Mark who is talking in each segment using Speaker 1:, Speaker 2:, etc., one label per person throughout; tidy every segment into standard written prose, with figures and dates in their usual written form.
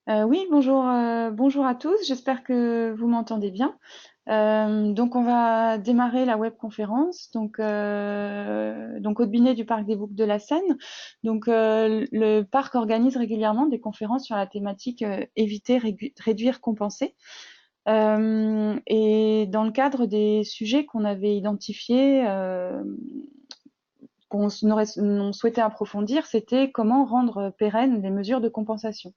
Speaker 1: Oui, bonjour à tous. J'espère que vous m'entendez bien. Donc, on va démarrer la webconférence. Donc, au Binet du Parc des Boucs de la Seine. Donc, le parc organise régulièrement des conférences sur la thématique éviter, réduire, compenser. Et dans le cadre des sujets qu'on avait identifiés, on souhaitait approfondir, c'était comment rendre pérennes les mesures de compensation.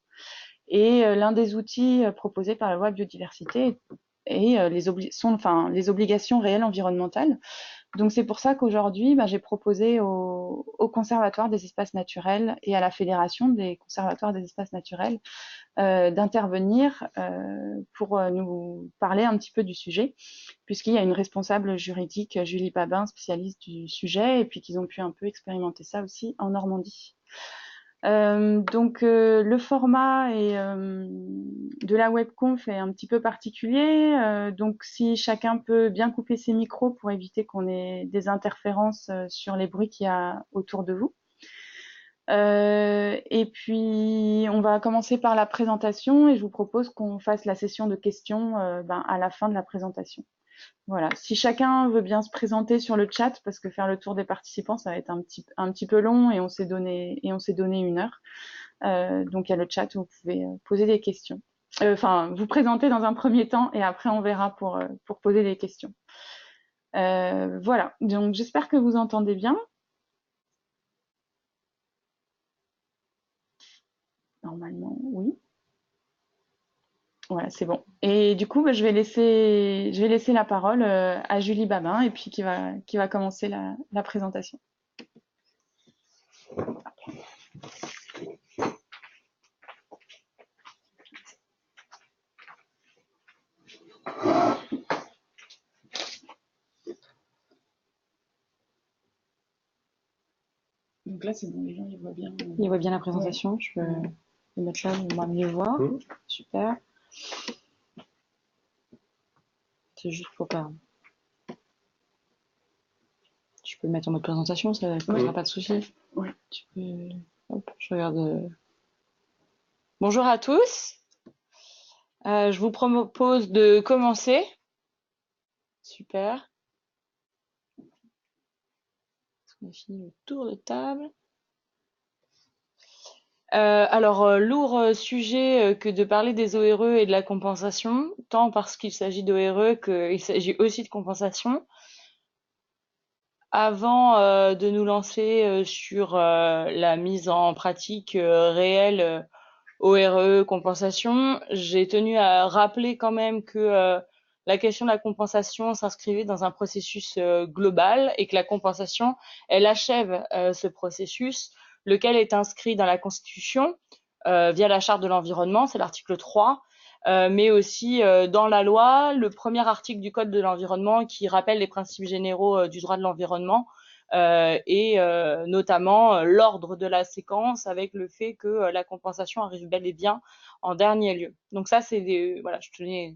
Speaker 1: Et l'un des outils proposés par la loi biodiversité est les obligations réelles environnementales. Donc c'est pour ça qu'aujourd'hui, j'ai proposé au Conservatoire des espaces naturels et à la Fédération des conservatoires des espaces naturels d'intervenir pour nous parler un petit peu du sujet, puisqu'il y a une responsable juridique, Julie Pabin, spécialiste du sujet, et puis qu'ils ont pu un peu expérimenter ça aussi en Normandie. Le format de la webconf est un petit peu particulier. Donc si chacun peut bien couper ses micros pour éviter qu'on ait des interférences sur les bruits qu'il y a autour de vous. Et puis on va commencer par la présentation et je vous propose qu'on fasse la session de questions à la fin de la présentation. Voilà. Si chacun veut bien se présenter sur le chat, parce que faire le tour des participants, ça va être un petit peu long et on s'est donné 1 heure. Donc il y a le chat où vous pouvez poser des questions. Enfin, vous présenter dans un premier temps et après on verra pour poser des questions. Voilà, donc j'espère que vous entendez bien. Normalement, oui. Voilà, c'est bon. Et du coup, je vais laisser la parole à Julie Babin et puis qui va commencer la présentation. Donc là, c'est bon, les gens ils voient bien.
Speaker 2: Il voit bien la présentation. Ouais. Je peux le mettre là, on va mieux voir. Super. C'est juste pour pas. Tu peux le mettre en mode présentation, ça ne posera pas de souci.
Speaker 1: Ouais.
Speaker 2: Tu peux. Hop, je regarde. Bonjour à tous. Je vous propose de commencer. Super. On a fini le tour de table. Lourd sujet que de parler des ORE et de la compensation, tant parce qu'il s'agit d'ORE qu'il s'agit aussi de compensation. Avant de nous lancer sur la mise en pratique réelle ORE, compensation, j'ai tenu à rappeler quand même que la question de la compensation s'inscrivait dans un processus global et que la compensation, elle achève ce processus, lequel est inscrit dans la Constitution via la Charte de l'environnement, c'est l'article 3, mais aussi dans la loi, le premier article du Code de l'environnement qui rappelle les principes généraux du droit de l'environnement et notamment l'ordre de la séquence avec le fait que la compensation arrive bel et bien en dernier lieu. Donc ça, c'est des... Voilà, je tenais...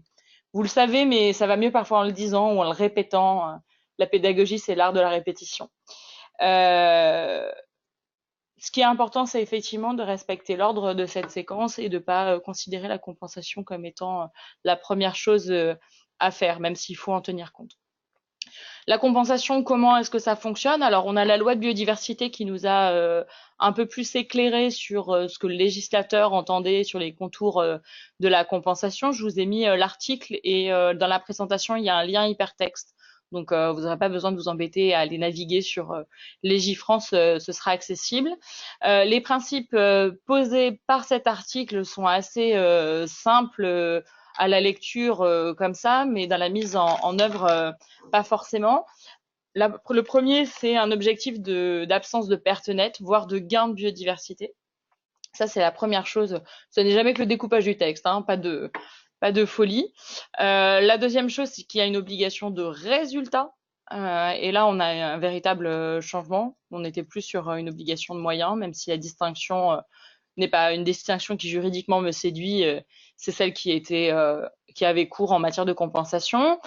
Speaker 2: Vous le savez, mais ça va mieux parfois en le disant ou en le répétant. La pédagogie, c'est l'art de la répétition. Ce qui est important, c'est effectivement de respecter l'ordre de cette séquence et de ne pas considérer la compensation comme étant la première chose à faire, même s'il faut en tenir compte. La compensation, comment est-ce que ça fonctionne? Alors, on a la loi de biodiversité qui nous a un peu plus éclairé sur ce que le législateur entendait sur les contours de la compensation. Je vous ai mis l'article et dans la présentation, il y a un lien hypertexte. Donc, vous n'aurez pas besoin de vous embêter à aller naviguer sur Légifrance, ce sera accessible. Les principes posés par cet article sont assez simples à la lecture comme ça, mais dans la mise en œuvre, pas forcément. Le premier, c'est un objectif d'absence de perte nette, voire de gain de biodiversité. Ça, c'est la première chose. Ce n'est jamais que le découpage du texte, hein, pas de folie. La deuxième chose, c'est qu'il y a une obligation de résultat. Et là, on a un véritable changement. On n'était plus sur une obligation de moyens, même si la distinction n'est pas une distinction qui juridiquement me séduit, c'est celle qui avait cours en matière de compensation.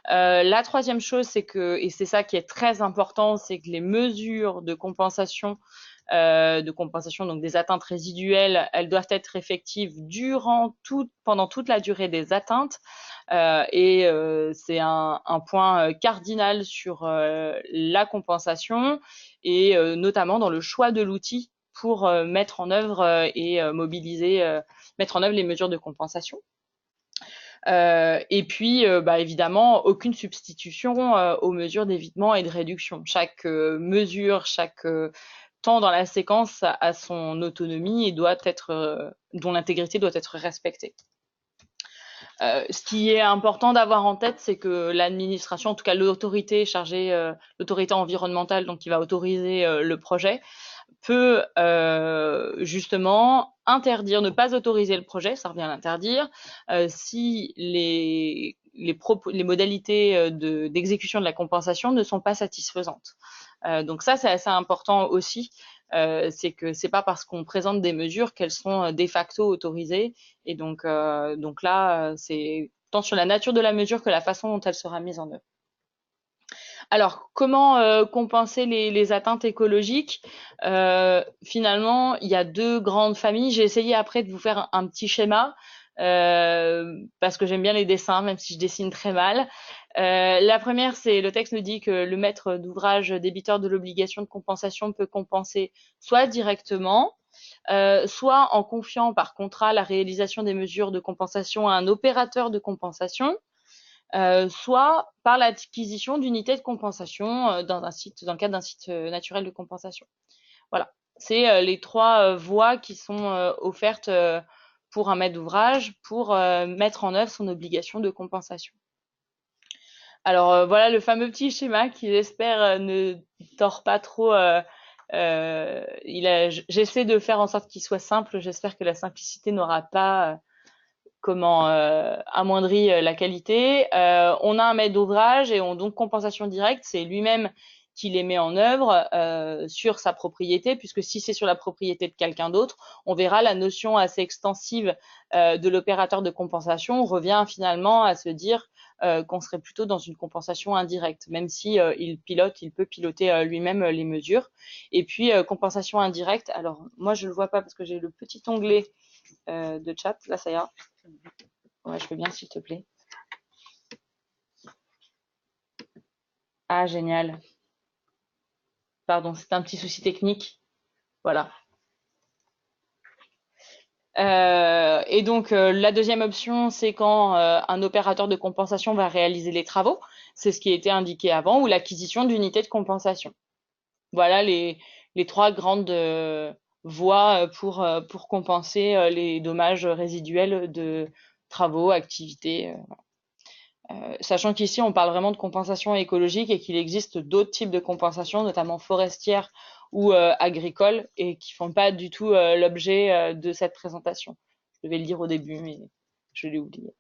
Speaker 2: La troisième chose, c'est que, et c'est ça qui est très important, c'est que les mesures de compensation, donc des atteintes résiduelles, elles doivent être effectives pendant toute la durée des atteintes. C'est un point cardinal sur la compensation et notamment dans le choix de l'outil pour mettre en œuvre mettre en œuvre les mesures de compensation. Et puis, évidemment, aucune substitution aux mesures d'évitement et de réduction. Chaque mesure, chaque temps dans la séquence a son autonomie et dont l'intégrité doit être respectée. Ce qui est important d'avoir en tête, c'est que l'administration, en tout cas l'autorité chargée, l'autorité environnementale, donc qui va autoriser le projet, peut justement interdire, ne pas autoriser le projet, ça revient à l'interdire, si les modalités d'exécution de la compensation ne sont pas satisfaisantes. Donc ça, c'est assez important aussi. C'est que c'est pas parce qu'on présente des mesures qu'elles sont de facto autorisées. Et donc là, c'est tant sur la nature de la mesure que la façon dont elle sera mise en œuvre. Alors, comment compenser les atteintes écologiques? Finalement, il y a deux grandes familles. J'ai essayé après de vous faire un petit schéma parce que j'aime bien les dessins, même si je dessine très mal. La première, c'est le texte nous dit que le maître d'ouvrage débiteur de l'obligation de compensation peut compenser soit directement, soit en confiant par contrat la réalisation des mesures de compensation à un opérateur de compensation, soit par l'acquisition d'unités de compensation dans le cadre d'un site naturel de compensation. Voilà, c'est les trois voies qui sont offertes pour un maître d'ouvrage pour mettre en œuvre son obligation de compensation. Alors voilà le fameux petit schéma qui, j'espère, ne tord pas trop. J'essaie de faire en sorte qu'il soit simple. J'espère que la simplicité n'aura pas amoindri la qualité. On a un maître d'ouvrage et donc compensation directe, c'est lui-même qui les met en œuvre sur sa propriété, puisque si c'est sur la propriété de quelqu'un d'autre, on verra la notion assez extensive de l'opérateur de compensation revient finalement à se dire qu'on serait plutôt dans une compensation indirecte, même si il peut piloter lui-même les mesures. Et puis compensation indirecte, alors moi je le vois pas parce que j'ai le petit onglet de chat, là ça ira. Ouais, je veux bien s'il te plaît. Ah, génial. Pardon, c'est un petit souci technique. Voilà. Et donc, la deuxième option, c'est quand un opérateur de compensation va réaliser les travaux. C'est ce qui était indiqué avant, ou l'acquisition d'unités de compensation. Voilà les trois grandes voies pour compenser les dommages résiduels de travaux, activités. Sachant qu'ici, on parle vraiment de compensation écologique et qu'il existe d'autres types de compensation, notamment forestières ou agricoles, et qui font pas du tout l'objet de cette présentation. Je devais le dire au début, mais je l'ai oublié.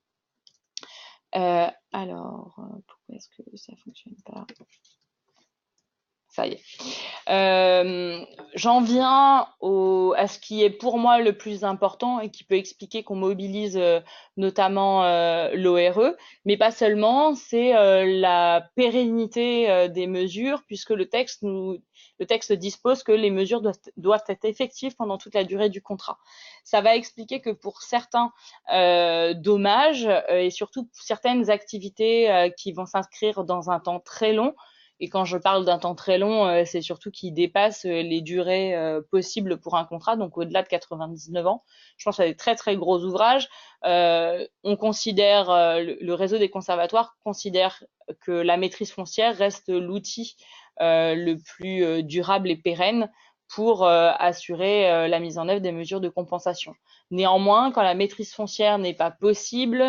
Speaker 2: Alors, pourquoi est-ce que ça fonctionne pas? Ça y est. J'en viens à ce qui est pour moi le plus important et qui peut expliquer qu'on mobilise notamment l'ORE, mais pas seulement, c'est la pérennité des mesures, puisque le texte dispose que les mesures doivent être effectives pendant toute la durée du contrat. Ça va expliquer que pour certains dommages et surtout pour certaines activités qui vont s'inscrire dans un temps très long, et quand je parle d'un temps très long, c'est surtout qu'il dépasse les durées possibles pour un contrat, donc au-delà de 99 ans. Je pense à des très très gros ouvrages. On considère, le réseau des conservatoires considère que la maîtrise foncière reste l'outil le plus durable et pérenne pour assurer la mise en œuvre des mesures de compensation. Néanmoins, quand la maîtrise foncière n'est pas possible,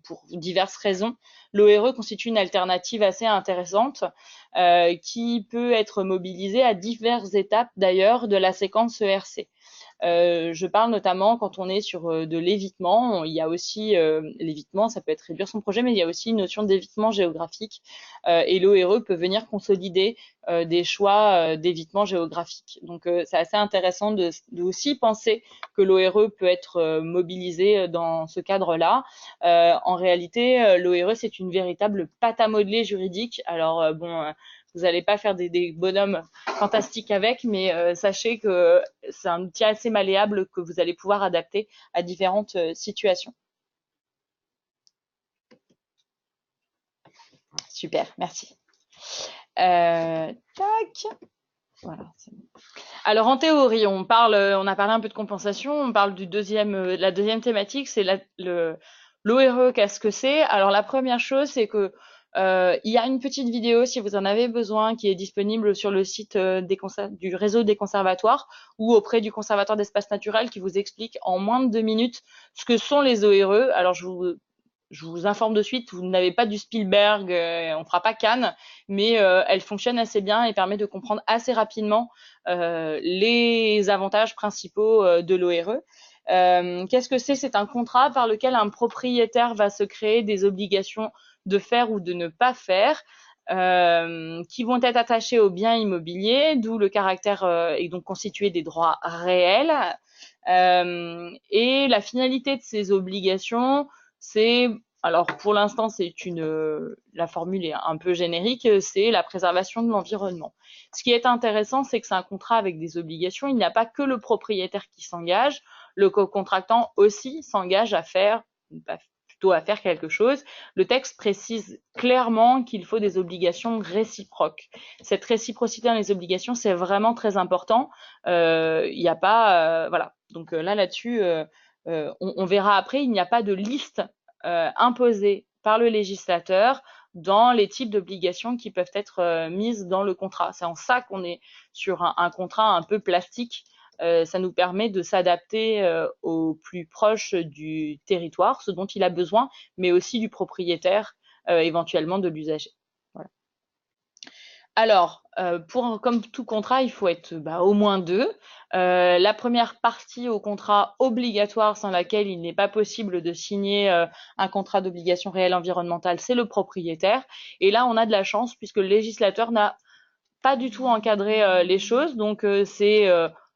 Speaker 2: pour diverses raisons, l'ORE constitue une alternative assez intéressante qui peut être mobilisée à diverses étapes d'ailleurs de la séquence ERC. Je parle notamment quand on est sur de l'évitement. Il y a aussi l'évitement, ça peut être réduire son projet, mais il y a aussi une notion d'évitement géographique. Et l'ORE peut venir consolider des choix d'évitement géographique. Donc c'est assez intéressant de aussi penser que l'ORE peut être mobilisé dans ce cadre-là. En réalité, l'ORE, c'est une véritable pâte à modeler juridique. Alors vous n'allez pas faire des bonhommes fantastiques avec, mais sachez que c'est un outil assez malléable que vous allez pouvoir adapter à différentes situations. Super, merci. Tac. Voilà, c'est bon. Alors en théorie, on a parlé un peu de compensation, on parle la deuxième thématique, c'est l'ORE, qu'est-ce que c'est? Alors la première chose, c'est que il y a une petite vidéo, si vous en avez besoin, qui est disponible sur le site du réseau des conservatoires ou auprès du conservatoire d'espaces naturels qui vous explique en moins de 2 minutes ce que sont les ORE. Alors je vous informe de suite, vous n'avez pas du Spielberg, on fera pas Cannes, mais elle fonctionne assez bien et permet de comprendre assez rapidement les avantages principaux de l'ORE. Qu'est-ce que c'est? C'est un contrat par lequel un propriétaire va se créer des obligations de faire ou de ne pas faire, qui vont être attachées aux biens immobiliers, d'où le caractère est donc constitué des droits réels. Et la finalité de ces obligations, c'est, alors pour l'instant, la formule est un peu générique, c'est la préservation de l'environnement. Ce qui est intéressant, c'est que c'est un contrat avec des obligations. Il n'y a pas que le propriétaire qui s'engage, le co-contractant aussi s'engage à faire, plutôt à faire quelque chose. Le texte précise clairement qu'il faut des obligations réciproques. Cette réciprocité dans les obligations, c'est vraiment très important. Il n'y a pas, voilà. Donc là-dessus, on verra après, il n'y a pas de liste imposée par le législateur dans les types d'obligations qui peuvent être mises dans le contrat. C'est en ça qu'on est sur un contrat un peu plastique. Ça nous permet de s'adapter au plus proche du territoire, ce dont il a besoin, mais aussi du propriétaire, éventuellement de l'usager. Voilà. Alors, comme tout contrat, il faut être au moins deux. La première partie au contrat obligatoire sans laquelle il n'est pas possible de signer un contrat d'obligation réelle environnementale, c'est le propriétaire. Et là, on a de la chance puisque le législateur n'a pas du tout encadré les choses. Donc,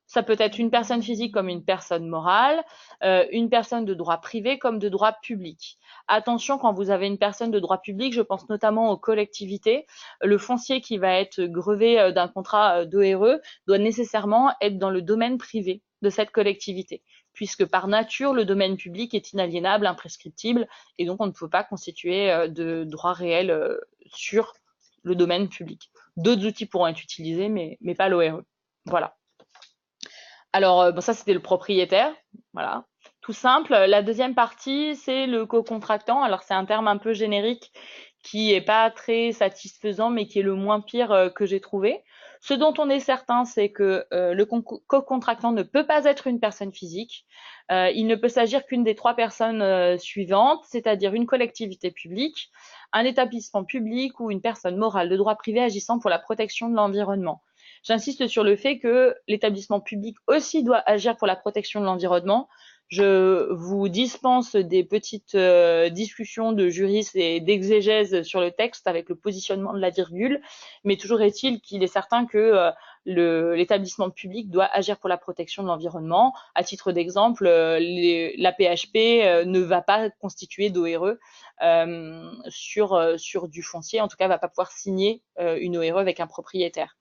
Speaker 2: ça peut être une personne physique comme une personne morale, une personne de droit privé comme de droit public. Attention, quand vous avez une personne de droit public, je pense notamment aux collectivités, le foncier qui va être grevé d'un contrat d'ORE doit nécessairement être dans le domaine privé de cette collectivité, puisque par nature, le domaine public est inaliénable, imprescriptible, et donc on ne peut pas constituer de droit réel sur le domaine public. D'autres outils pourront être utilisés, mais pas l'ORE. Voilà. Alors, ça, c'était le propriétaire. Voilà. Tout simple. La deuxième partie, c'est le co-contractant. Alors, c'est un terme un peu générique qui est pas très satisfaisant, mais qui est le moins pire que j'ai trouvé. Ce dont on est certain, c'est que le co-contractant ne peut pas être une personne physique. Il ne peut s'agir qu'une des trois personnes suivantes, c'est-à-dire une collectivité publique, un établissement public ou une personne morale de droit privé agissant pour la protection de l'environnement. J'insiste sur le fait que l'établissement public aussi doit agir pour la protection de l'environnement. Je vous dispense des petites discussions de juristes et d'exégèse sur le texte avec le positionnement de la virgule, mais toujours est-il qu'il est certain que l'établissement public doit agir pour la protection de l'environnement. À titre d'exemple, la PHP ne va pas constituer d'ORE sur du foncier, en tout cas, va pas pouvoir signer une ORE avec un propriétaire.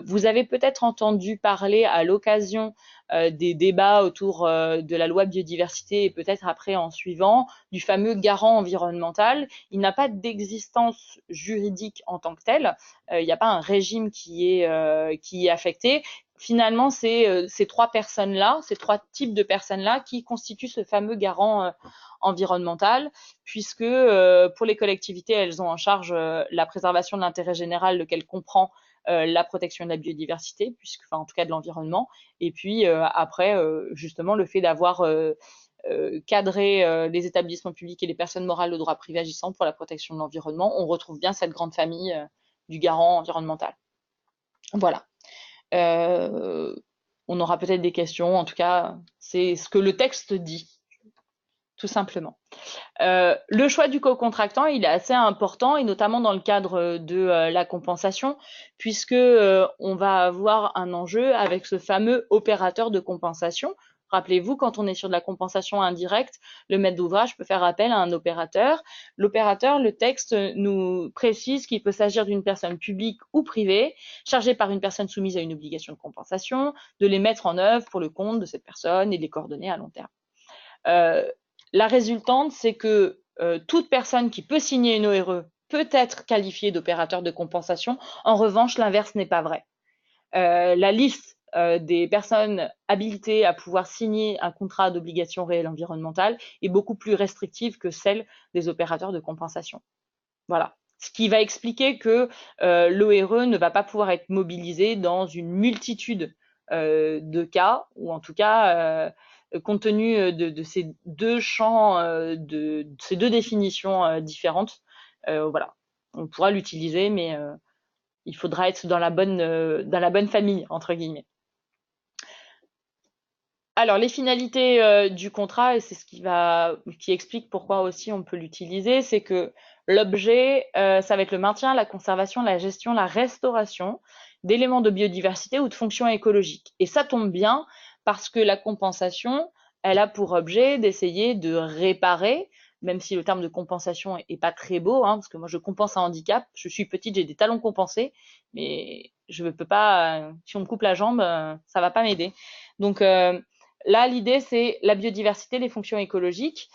Speaker 2: Vous avez peut-être entendu parler à l'occasion des débats autour de la loi biodiversité et peut-être après en suivant du fameux garant environnemental. Il n'a pas d'existence juridique en tant que tel. Il n'y a pas un régime qui est affecté. Finalement, c'est ces trois personnes-là, ces trois types de personnes-là qui constituent ce fameux garant environnemental, puisque pour les collectivités, elles ont en charge la préservation de l'intérêt général, lequel comprend la protection de la biodiversité, en tout cas de l'environnement, et puis après, justement, le fait d'avoir cadré les établissements publics et les personnes morales de droit privé agissant pour la protection de l'environnement, on retrouve bien cette grande famille du garant environnemental. Voilà. On on aura peut-être des questions. En tout cas, c'est ce que le texte dit, tout simplement. Le choix du co-contractant, il est assez important, et notamment dans le cadre de la compensation, puisque on va avoir un enjeu avec ce fameux opérateur de compensation. Rappelez-vous, quand on est sur de la compensation indirecte, le maître d'ouvrage peut faire appel à un opérateur. L'opérateur, le texte nous précise qu'il peut s'agir d'une personne publique ou privée, chargée par une personne soumise à une obligation de compensation, de les mettre en œuvre pour le compte de cette personne et de les coordonner à long terme. La résultante, c'est que toute personne qui peut signer une ORE peut être qualifiée d'opérateur de compensation. En revanche, l'inverse n'est pas vrai. La liste des personnes habilitées à pouvoir signer un contrat d'obligation réelle environnementale est beaucoup plus restrictive que celle des opérateurs de compensation. Voilà. Ce qui va expliquer que l'ORE ne va pas pouvoir être mobilisée dans une multitude de cas, ou en tout cas, compte tenu de ces deux champs, de ces deux définitions différentes, voilà. On pourra l'utiliser, mais il faudra être dans la bonne famille, entre guillemets. Alors, les finalités du contrat, et c'est ce qui explique pourquoi aussi on peut l'utiliser, c'est que l'objet, ça va être le maintien, la conservation, la gestion, la restauration d'éléments de biodiversité ou de fonctions écologiques. Et ça tombe bien parce que la compensation, elle a pour objet d'essayer de réparer, même si le terme de compensation est pas très beau, hein, parce que moi je compense un handicap, je suis petite, j'ai des talons compensés, mais je ne peux pas, si on me coupe la jambe, ça va pas m'aider. Donc là, l'idée, c'est la biodiversité, les fonctions écologiques.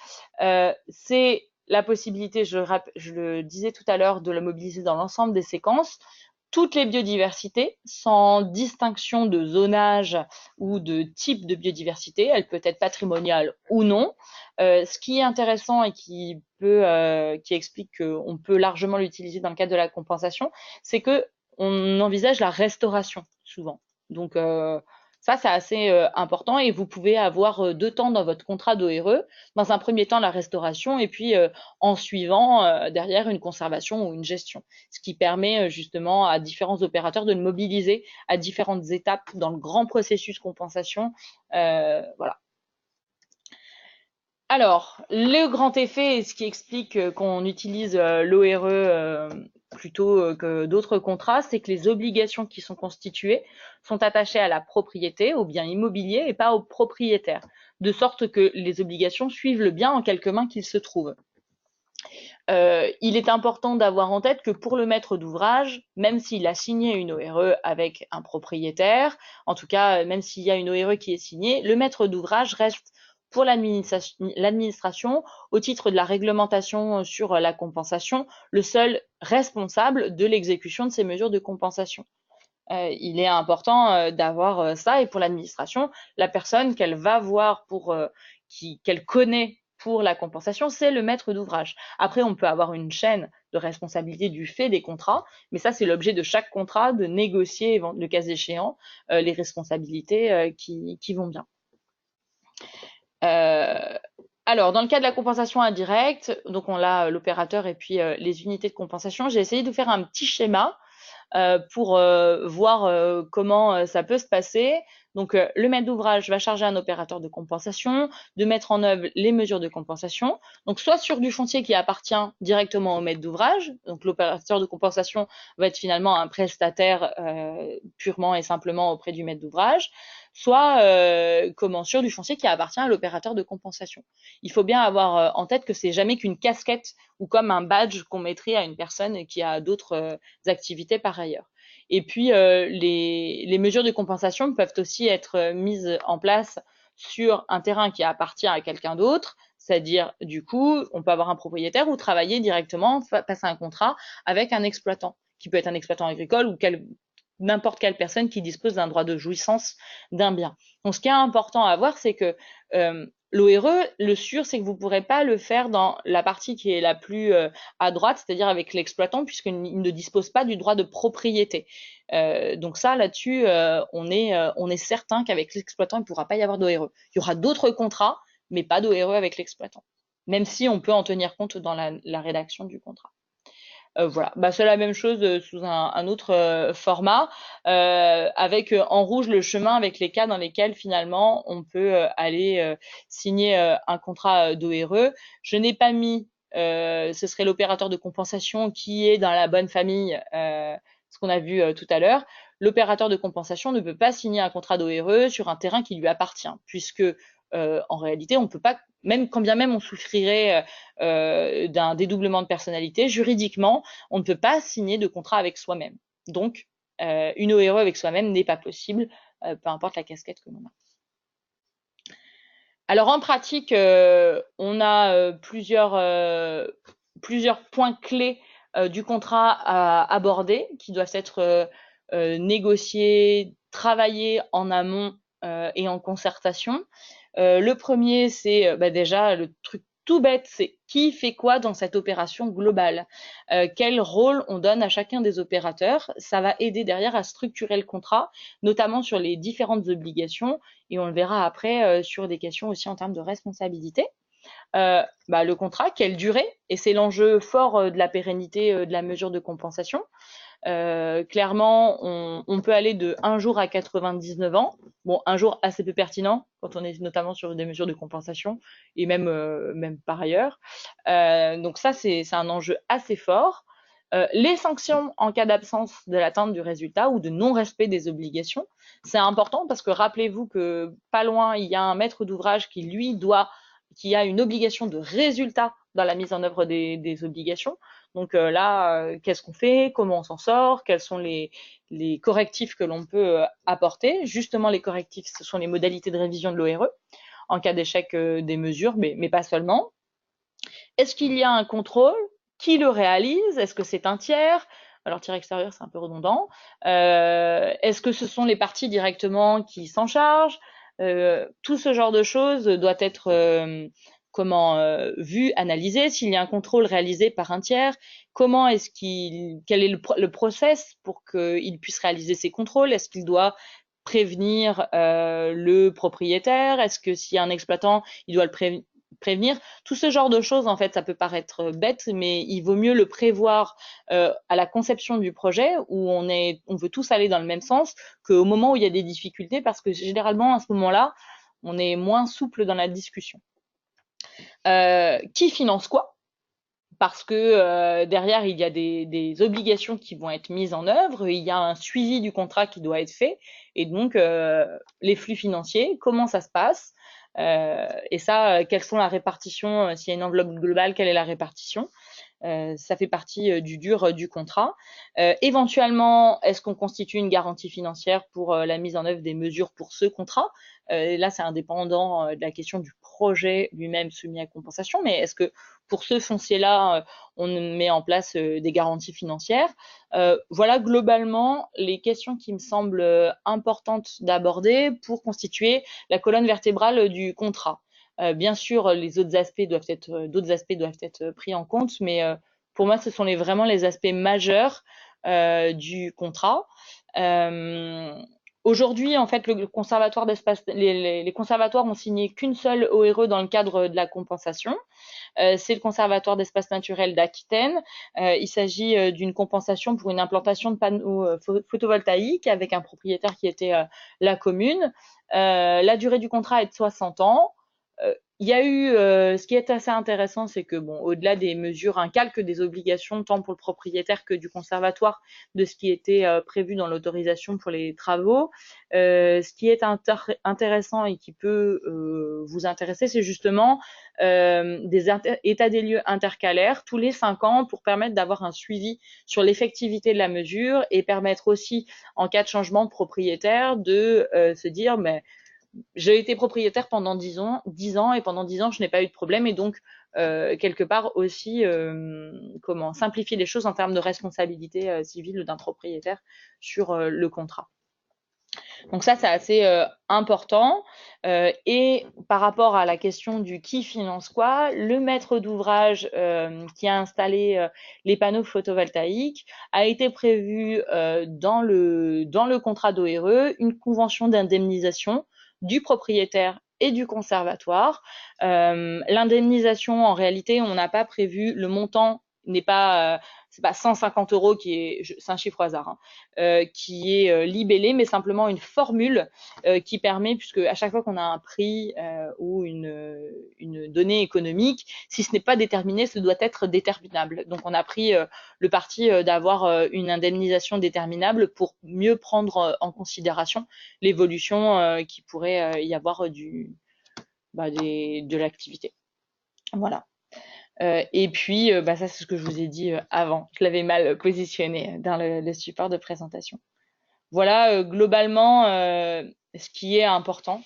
Speaker 2: C'est la possibilité, je le disais tout à l'heure, de la mobiliser dans l'ensemble des séquences. Toutes les biodiversités, sans distinction de zonage ou de type de biodiversité, elle peut être patrimoniale ou non. Ce qui est intéressant et qui explique qu'on peut largement l'utiliser dans le cadre de la compensation, c'est que on envisage la restauration souvent. Donc ça, c'est assez important, et vous pouvez avoir deux temps dans votre contrat d'ORE. Dans un premier temps, la restauration, et puis en suivant, derrière, une conservation ou une gestion. Ce qui permet justement à différents opérateurs de le mobiliser à différentes étapes dans le grand processus compensation. Voilà. Alors, le grand effet, et ce qui explique qu'on utilise l'ORE plutôt que d'autres contrats, c'est que les obligations qui sont constituées sont attachées à la propriété, au bien immobilier, et pas au propriétaire, de sorte que les obligations suivent le bien en quelque main qu'il se trouve. Il est important d'avoir en tête que pour le maître d'ouvrage, même s'il a signé une ORE avec un propriétaire, en tout cas, même s'il y a une ORE qui est signée, le maître d'ouvrage reste pour l'administration, au titre de la réglementation sur la compensation, le seul responsable de l'exécution de ces mesures de compensation. Il est important d'avoir ça, et pour l'administration, la personne qu'elle va voir qu'elle connaît pour la compensation, c'est le maître d'ouvrage. Après, on peut avoir une chaîne de responsabilité du fait des contrats, mais ça, c'est l'objet de chaque contrat, de négocier, le cas échéant, les responsabilités qui vont bien. Alors, dans le cas de la compensation indirecte, donc on a l'opérateur et puis les unités de compensation. J'ai essayé de faire un petit schéma pour voir comment ça peut se passer. Donc, le maître d'ouvrage va charger un opérateur de compensation de mettre en œuvre les mesures de compensation. Donc, soit sur du foncier qui appartient directement au maître d'ouvrage. Donc, l'opérateur de compensation va être finalement un prestataire purement et simplement auprès du maître d'ouvrage, soit sur du foncier qui appartient à l'opérateur de compensation. Il faut bien avoir en tête que c'est jamais qu'une casquette ou comme un badge qu'on mettrait à une personne qui a d'autres activités par ailleurs. Et puis, les mesures de compensation peuvent aussi être mises en place sur un terrain qui appartient à quelqu'un d'autre, c'est-à-dire, du coup, on peut avoir un propriétaire ou travailler directement, passer un contrat avec un exploitant, qui peut être un exploitant agricole ou n'importe quelle personne qui dispose d'un droit de jouissance d'un bien. Donc, ce qui est important à voir, c'est que l'ORE, le sûr, c'est que vous ne pourrez pas le faire dans la partie qui est la plus à droite, c'est-à-dire avec l'exploitant, puisqu'il ne dispose pas du droit de propriété. Donc ça, là-dessus, on est certain qu'avec l'exploitant, il ne pourra pas y avoir d'ORE. Il y aura d'autres contrats, mais pas d'ORE avec l'exploitant, même si on peut en tenir compte dans la rédaction du contrat. Voilà, bah, c'est la même chose sous un autre format, avec en rouge le chemin avec les cas dans lesquels finalement on peut aller signer un contrat d'ORE. Je n'ai pas mis, ce serait l'opérateur de compensation qui est dans la bonne famille, ce qu'on a vu tout à l'heure. L'opérateur de compensation ne peut pas signer un contrat d'ORE sur un terrain qui lui appartient, puisque en réalité, on peut pas, même quand bien même on souffrirait d'un dédoublement de personnalité, juridiquement, on ne peut pas signer de contrat avec soi-même. Donc, une ORE avec soi-même n'est pas possible, peu importe la casquette que l'on a. Alors en pratique, on a plusieurs points clés du contrat à aborder qui doivent être négociés, travaillés en amont et en concertation. Le premier, c'est bah, déjà le truc tout bête, c'est qui fait quoi dans cette opération globale, quel rôle on donne à chacun des opérateurs. Ça va aider derrière à structurer le contrat, notamment sur les différentes obligations, et on le verra après sur des questions aussi en termes de responsabilité. Bah, le contrat, quelle durée, et c'est l'enjeu fort de la pérennité de la mesure de compensation. Clairement, on peut aller de 1 jour à 99 ans. Bon, un jour assez peu pertinent quand on est notamment sur des mesures de compensation et même par ailleurs. Donc ça, c'est un enjeu assez fort. Les sanctions en cas d'absence de l'atteinte du résultat ou de non-respect des obligations, c'est important parce que rappelez-vous que pas loin, il y a un maître d'ouvrage qui a une obligation de résultat dans la mise en œuvre des obligations. Donc là, qu'est-ce qu'on fait? Comment on s'en sort? Quels sont les correctifs que l'on peut apporter? Justement, les correctifs, ce sont les modalités de révision de l'ORE en cas d'échec des mesures, mais pas seulement. Est-ce qu'il y a un contrôle? Qui le réalise? Est-ce que c'est un tiers? Alors, tiers extérieur, c'est un peu redondant. Est-ce que ce sont les parties directement qui s'en chargent? Tout ce genre de choses doit être vu, analysé. S'il y a un contrôle réalisé par un tiers, quel est le process pour qu'il puisse réaliser ces contrôles? Est-ce qu'il doit prévenir le propriétaire? Est-ce que s'il y a un exploitant, il doit le prévenir? Tout ce genre de choses, en fait, ça peut paraître bête, mais il vaut mieux le prévoir à la conception du projet où on veut tous aller dans le même sens qu'au moment où il y a des difficultés, parce que généralement, à ce moment-là, on est moins souple dans la discussion. Qui finance quoi? Parce que derrière, il y a des obligations qui vont être mises en œuvre, il y a un suivi du contrat qui doit être fait, et donc les flux financiers, comment ça se passe, et ça, quelles sont la répartition, s'il y a une enveloppe globale, quelle est la répartition? Ça fait partie du dur du contrat. Éventuellement, est-ce qu'on constitue une garantie financière pour la mise en œuvre des mesures pour ce contrat? Là, c'est indépendant de la question du projet lui-même soumis à compensation, mais est-ce que pour ce foncier-là, on met en place des garanties financières? Voilà globalement les questions qui me semblent importantes d'aborder pour constituer la colonne vertébrale du contrat. Bien sûr, les autres aspects d'autres aspects doivent être pris en compte, mais pour moi, ce sont vraiment les aspects majeurs du contrat. Aujourd'hui, en fait, le conservatoire d'espace, les conservatoires ont signé qu'une seule ORE dans le cadre de la compensation. C'est le conservatoire d'espace naturel d'Aquitaine. Il s'agit d'une compensation pour une implantation de panneaux photovoltaïques avec un propriétaire qui était la commune. La durée du contrat est de 60 ans. Il y a eu, ce qui est assez intéressant, c'est que bon, au-delà des mesures, un calque des obligations tant pour le propriétaire que du conservatoire de ce qui était prévu dans l'autorisation pour les travaux. Ce qui est intéressant et qui peut vous intéresser, c'est justement des états des lieux intercalaires tous les 5 ans pour permettre d'avoir un suivi sur l'effectivité de la mesure et permettre aussi, en cas de changement de propriétaire, de se dire mais j'ai été propriétaire pendant 10 ans, et pendant 10 ans, je n'ai pas eu de problème. Et donc, quelque part aussi, simplifier les choses en termes de responsabilité civile d'un propriétaire sur le contrat. Donc ça, c'est assez important. Et par rapport à la question du qui finance quoi, le maître d'ouvrage qui a installé les panneaux photovoltaïques a été prévu dans le contrat d'ORE une convention d'indemnisation du propriétaire et du conservatoire. L'indemnisation, en réalité, on n'a pas prévu le montant n'est pas c'est pas 150 euros c'est un chiffre au hasard, qui est libellé, mais simplement une formule qui permet, puisque à chaque fois qu'on a un prix ou une donnée économique, si ce n'est pas déterminé, ce doit être déterminable. Donc on a pris le parti d'avoir une indemnisation déterminable pour mieux prendre en considération l'évolution qui pourrait y avoir de l'activité. Voilà. Et puis, ça, c'est ce que je vous ai dit avant. Je l'avais mal positionné dans le support de présentation. Voilà, globalement, ce qui est important.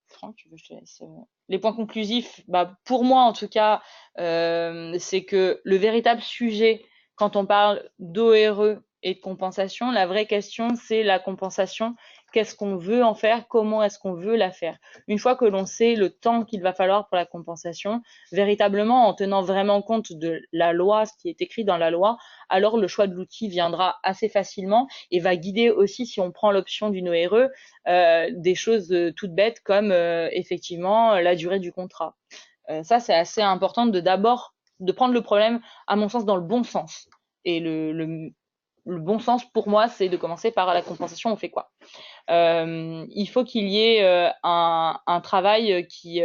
Speaker 2: Franck, tu veux que je te laisse les points conclusifs, pour moi en tout cas, c'est que le véritable sujet quand on parle d'ORE et de compensation, la vraie question c'est la compensation. Qu'est-ce qu'on veut en faire? Comment est-ce qu'on veut la faire? Une fois que l'on sait le temps qu'il va falloir pour la compensation, véritablement en tenant vraiment compte de la loi, ce qui est écrit dans la loi, alors le choix de l'outil viendra assez facilement et va guider aussi, si on prend l'option d'une ORE, des choses toutes bêtes comme effectivement la durée du contrat. Ça, c'est assez important de prendre le problème, à mon sens, dans le bon sens. Et le bon sens, pour moi, c'est de commencer par la compensation, on fait quoi? Il faut qu'il y ait un travail qui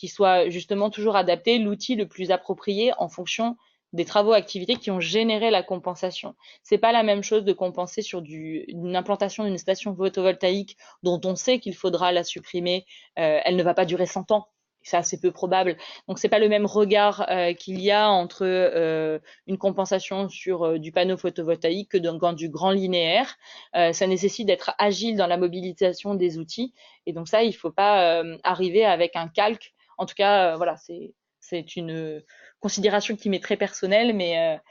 Speaker 2: soit justement toujours adapté, l'outil le plus approprié en fonction des travaux activités qui ont généré la compensation. C'est pas la même chose de compenser sur une implantation d'une station photovoltaïque dont on sait qu'il faudra la supprimer. Elle ne va pas durer 100 ans. C'est assez peu probable. Donc c'est pas le même regard qu'il y a entre une compensation sur du panneau photovoltaïque que dans du grand linéaire. Ça nécessite d'être agile dans la mobilisation des outils. Et donc ça, il faut pas arriver avec un calque. En tout cas, voilà, c'est une considération qui m'est très personnelle, mais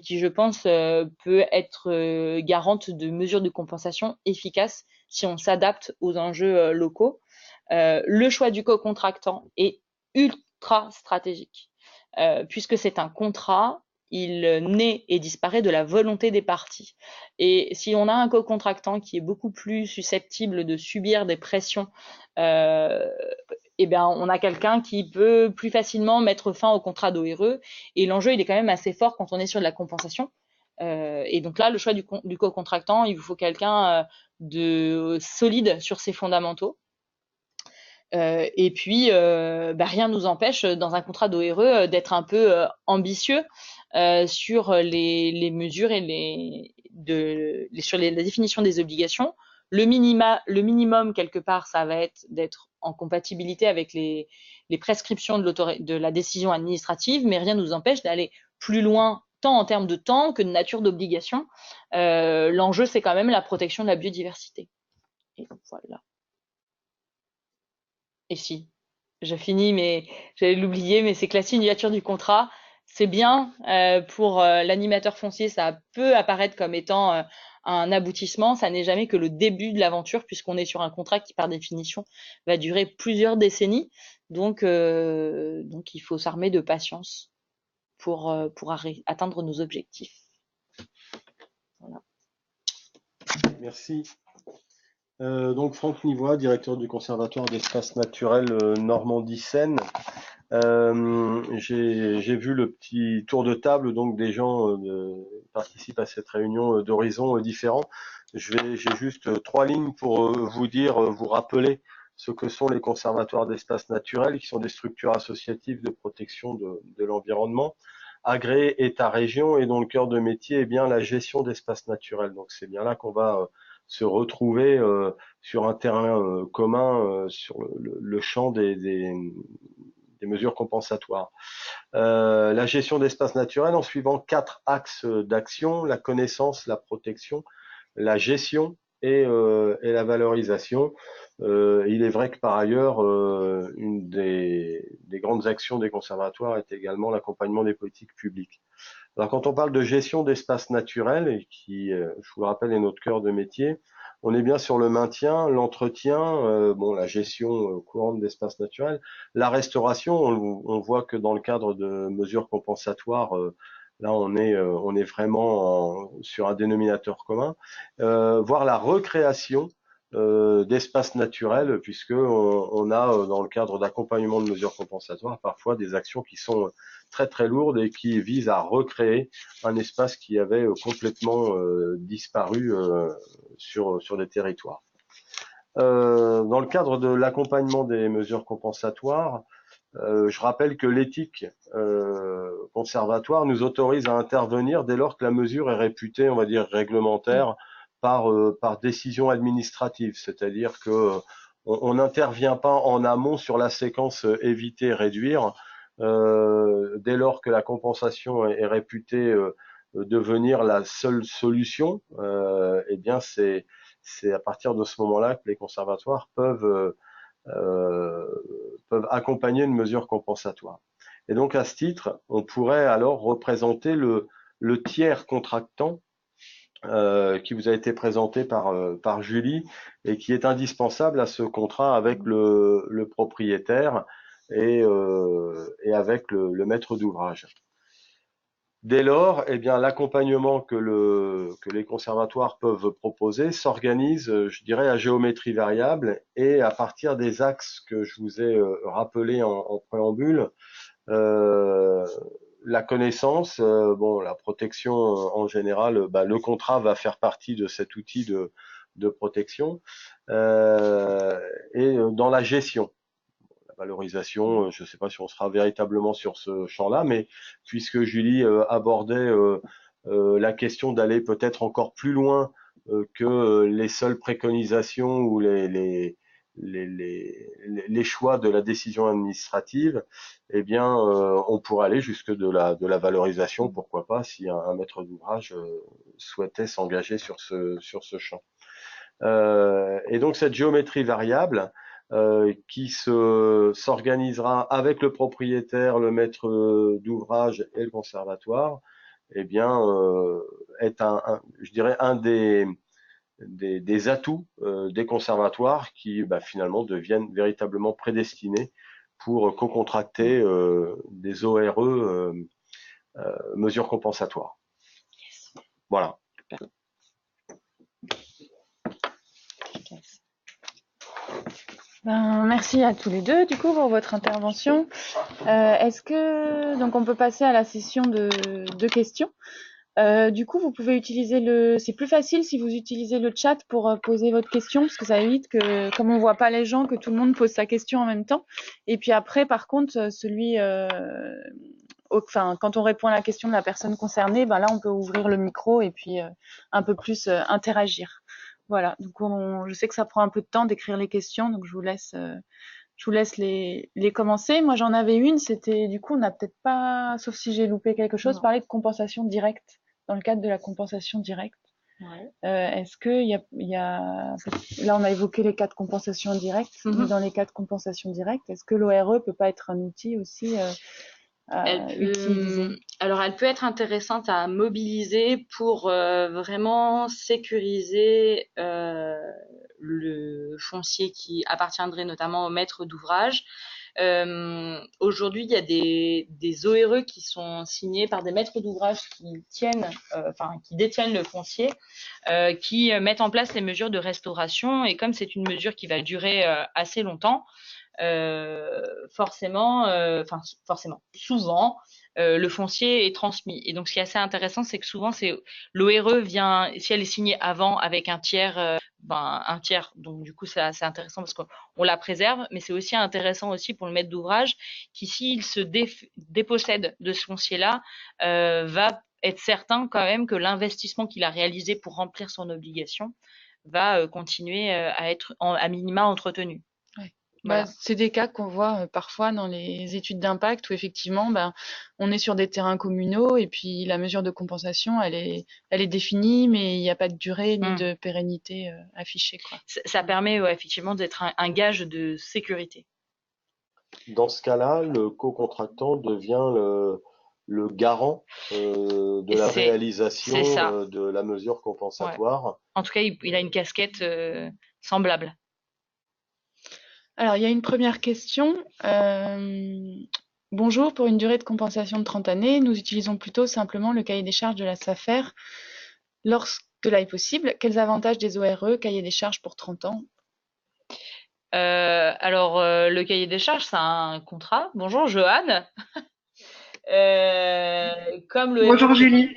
Speaker 2: qui, je pense, peut être garante de mesures de compensation efficaces si on s'adapte aux enjeux locaux. Le choix du co-contractant est ultra stratégique, puisque c'est un contrat, il naît et disparaît de la volonté des parties. Et si on a un co-contractant qui est beaucoup plus susceptible de subir des pressions, on a quelqu'un qui peut plus facilement mettre fin au contrat d'ORE. Et l'enjeu, il est quand même assez fort quand on est sur de la compensation. Et donc là, le choix du co-contractant, il vous faut quelqu'un de solide sur ses fondamentaux. Et puis, rien ne nous empêche, dans un contrat d'ORE, d'être un peu ambitieux sur les mesures et sur la définition des obligations. Le minimum, quelque part, ça va être d'être en compatibilité avec les prescriptions de la décision administrative, mais rien ne nous empêche d'aller plus loin, tant en termes de temps que de nature d'obligation. L'enjeu, c'est quand même la protection de la biodiversité. Et voilà. Et si, je finis, mais j'allais l'oublier, mais c'est que la signature du contrat, c'est bien pour l'animateur foncier, ça peut apparaître comme étant un aboutissement, ça n'est jamais que le début de l'aventure puisqu'on est sur un contrat qui par définition va durer plusieurs décennies, donc il faut s'armer de patience pour atteindre nos objectifs. Voilà.
Speaker 3: Merci. Donc Franck Nivois, directeur du Conservatoire d'espaces naturels Normandie-Seine. J'ai vu le petit tour de table, donc des gens participent à cette réunion d'horizons différents. J'ai juste 3 lignes pour vous dire, vous rappeler ce que sont les conservatoires d'espaces naturels, qui sont des structures associatives de protection de l'environnement, agréées État-région, et dont le cœur de métier est bien la gestion d'espaces naturels. Donc c'est bien là qu'on va se retrouver sur un terrain commun sur le champ des mesures compensatoires. La gestion d'espaces naturels en suivant 4 axes d'action: la connaissance, la protection, la gestion et la valorisation. Il est vrai que par ailleurs, une des grandes actions des conservatoires est également l'accompagnement des politiques publiques. Alors quand on parle de gestion d'espaces naturels, et qui, je vous le rappelle, est notre cœur de métier, on est bien sur le maintien, l'entretien, la gestion courante d'espaces naturels, la restauration. On voit que dans le cadre de mesures compensatoires, là on est vraiment sur un dénominateur commun, voire la recréation d'espace naturel, puisque on a, dans le cadre d'accompagnement de mesures compensatoires, parfois des actions qui sont très très lourdes et qui visent à recréer un espace qui avait complètement disparu sur des territoires. Dans le cadre de l'accompagnement des mesures compensatoires, je rappelle que l'éthique conservatoire nous autorise à intervenir dès lors que la mesure est réputée, on va dire, réglementaire par décision administrative, c'est-à-dire que on n'intervient pas en amont sur la séquence éviter, réduire, dès lors que la compensation est réputée devenir la seule solution, eh bien c'est à partir de ce moment-là que les conservatoires peuvent accompagner une mesure compensatoire. Et donc à ce titre, on pourrait alors représenter le tiers contractant qui vous a été présenté par Julie et qui est indispensable à ce contrat avec le propriétaire et avec le maître d'ouvrage. Dès lors, eh bien, l'accompagnement que les conservatoires peuvent proposer s'organise, je dirais, à géométrie variable et à partir des axes que je vous ai rappelés en préambule. La connaissance, la protection en général, le contrat va faire partie de cet outil de protection et dans la gestion. Valorisation, je ne sais pas si on sera véritablement sur ce champ-là, mais puisque Julie abordait la question d'aller peut-être encore plus loin que les seules préconisations ou les choix de la décision administrative, eh bien, on pourrait aller jusque de la valorisation, pourquoi pas, si un maître d'ouvrage souhaitait s'engager sur ce champ. Et donc cette géométrie variable qui s'organisera avec le propriétaire, le maître d'ouvrage et le conservatoire, eh bien, est je dirais un des atouts des conservatoires qui finalement deviennent véritablement prédestinés pour co-contracter des ORE mesures compensatoires. Voilà.
Speaker 1: Merci à tous les deux du coup pour votre intervention. Est-ce que donc on peut passer à la session de questions. Du coup, vous pouvez utiliser c'est plus facile si vous utilisez le chat pour poser votre question, parce que ça évite que, comme on voit pas les gens, que tout le monde pose sa question en même temps. Et puis après, par contre, quand on répond à la question de la personne concernée, là, on peut ouvrir le micro et puis un peu plus interagir. Voilà. Donc, je sais que ça prend un peu de temps d'écrire les questions, donc je vous laisse les commencer. Moi, j'en avais une. C'était du coup, on n'a peut-être pas, sauf si j'ai loupé quelque chose, parler de compensation directe dans le cadre de la compensation directe.
Speaker 2: Ouais.
Speaker 1: Est-ce que là, on a évoqué les cas de compensation directe, mais dans les cas de compensation directe, est-ce que l'ORE peut pas être un outil aussi utilisé?
Speaker 2: Alors, elle peut être intéressante à mobiliser pour vraiment sécuriser le foncier qui appartiendrait notamment au maître d'ouvrage. Aujourd'hui, il y a des ORE qui sont signés par des maîtres d'ouvrage qui détiennent le foncier, qui mettent en place les mesures de restauration. Et comme c'est une mesure qui va durer assez longtemps, souvent, le foncier est transmis. Et donc, ce qui est assez intéressant, c'est que souvent, l'ORE vient, si elle est signée avant avec un tiers, donc du coup, c'est assez intéressant parce qu'on la préserve, mais c'est aussi intéressant aussi pour le maître d'ouvrage qui, s'il se dépossède de ce foncier-là, va être certain quand même que l'investissement qu'il a réalisé pour remplir son obligation va continuer à être à minima entretenu.
Speaker 1: Voilà. C'est des cas qu'on voit parfois dans les études d'impact où effectivement, on est sur des terrains communaux et puis la mesure de compensation, elle est définie, mais il n'y a pas de durée ni de pérennité affichée, quoi.
Speaker 2: Ça permet effectivement d'être un gage de sécurité.
Speaker 3: Dans ce cas-là, le co-contractant devient le garant de la réalisation de la mesure compensatoire.
Speaker 2: Ouais. En tout cas, il a une casquette semblable.
Speaker 1: Alors, il y a une première question. Bonjour, pour une durée de compensation de 30 années, nous utilisons plutôt simplement le cahier des charges de la SAFER lorsque cela est possible. Quels avantages des ORE, cahier des charges pour 30 ans
Speaker 2: Le cahier des charges, c'est un contrat. Bonjour, Johan. Comme le
Speaker 4: Bonjour
Speaker 2: RE,
Speaker 4: Julie.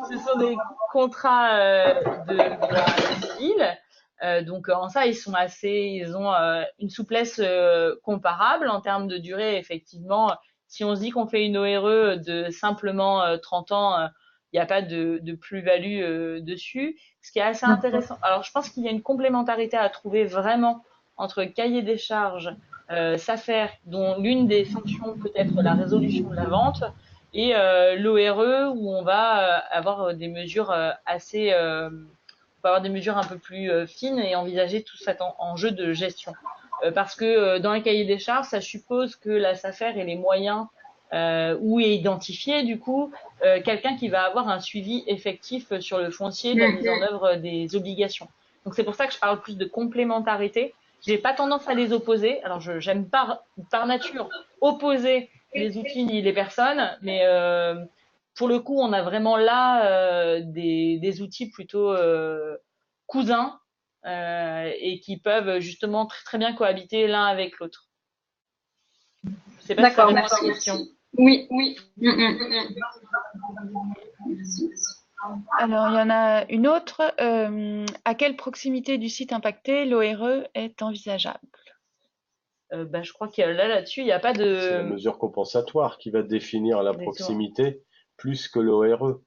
Speaker 2: ce sont des contrats de droit civil. Donc en ça, ils ont une souplesse comparable en termes de durée. Effectivement, si on se dit qu'on fait une ORE de simplement 30 ans, il n'y a pas de plus-value dessus. Ce qui est assez intéressant. Alors, je pense qu'il y a une complémentarité à trouver vraiment entre cahier des charges, SAFER, dont l'une des fonctions peut être la résolution de la vente, et l'ORE où on va avoir des mesures on peut avoir des mesures un peu plus fines et envisager tout cet enjeu de gestion. Parce que dans un cahier des charges, ça suppose que la SAFER ait les moyens ou est identifié du coup quelqu'un qui va avoir un suivi effectif sur le foncier de la mise en œuvre des obligations. Donc c'est pour ça que je parle plus de complémentarité. J'ai pas tendance à les opposer. Alors j'aime pas par nature opposer les outils ni les personnes, mais pour le coup, on a vraiment là des outils plutôt cousins et qui peuvent justement très, très bien cohabiter l'un avec l'autre. Je sais pas si ça
Speaker 4: D'accord,
Speaker 2: répond à ta
Speaker 4: merci.
Speaker 2: question.
Speaker 4: Oui.
Speaker 1: Alors, il y en a une autre. À quelle proximité du site impacté l'ORE est envisageable?
Speaker 2: Je crois que là-dessus, il n'y a pas
Speaker 3: C'est la
Speaker 2: de...
Speaker 3: mesure compensatoire qui va définir la
Speaker 2: Exactement.
Speaker 3: proximité plus que l'ORE,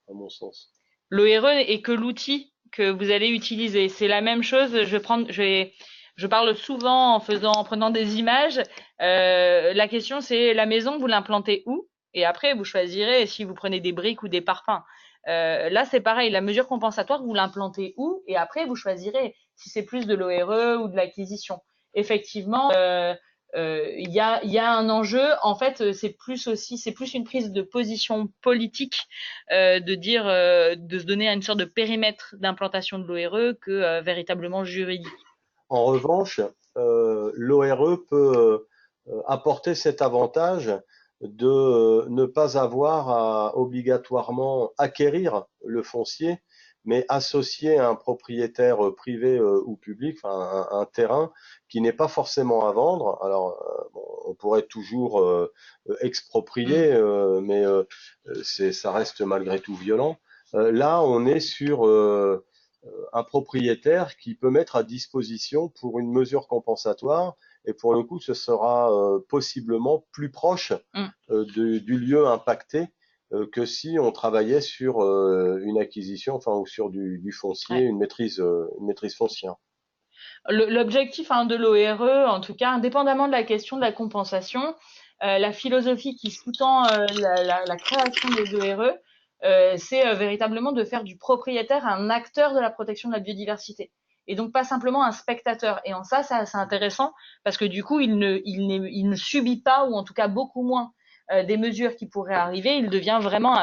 Speaker 3: à mon sens.
Speaker 2: L'ORE est que l'outil que vous allez utiliser. C'est la même chose. Je parle souvent en prenant des images. La question, c'est la maison, vous l'implantez où? Et après, vous choisirez si vous prenez des briques ou des parpaings. Là, c'est pareil. La mesure compensatoire, vous l'implantez où? Et après, vous choisirez si c'est plus de l'ORE ou de l'acquisition. Effectivement, il y a un enjeu. En fait, c'est plus une prise de position politique de dire, de se donner une sorte de périmètre d'implantation de l'ORE que véritablement juridique.
Speaker 3: En revanche, l'ORE peut apporter cet avantage de ne pas avoir à obligatoirement acquérir le foncier, mais associer un propriétaire privé ou public, enfin un terrain qui n'est pas forcément à vendre. Alors, bon, on pourrait toujours exproprier, mais ça reste malgré tout violent. Là, on est sur un propriétaire qui peut mettre à disposition pour une mesure compensatoire, et pour le coup, ce sera possiblement plus proche du lieu impacté que si on travaillait sur une acquisition, enfin, ou sur du foncier,
Speaker 2: Ouais.
Speaker 3: une maîtrise foncière.
Speaker 2: L'objectif de l'ORE, en tout cas, indépendamment de la question de la compensation, la philosophie qui sous-tend la création des ORE, c'est véritablement de faire du propriétaire un acteur de la protection de la biodiversité. Et donc pas simplement un spectateur. Et en ça, c'est assez intéressant parce que du coup, il ne subit pas, ou en tout cas beaucoup moins, des mesures qui pourraient arriver. Il devient vraiment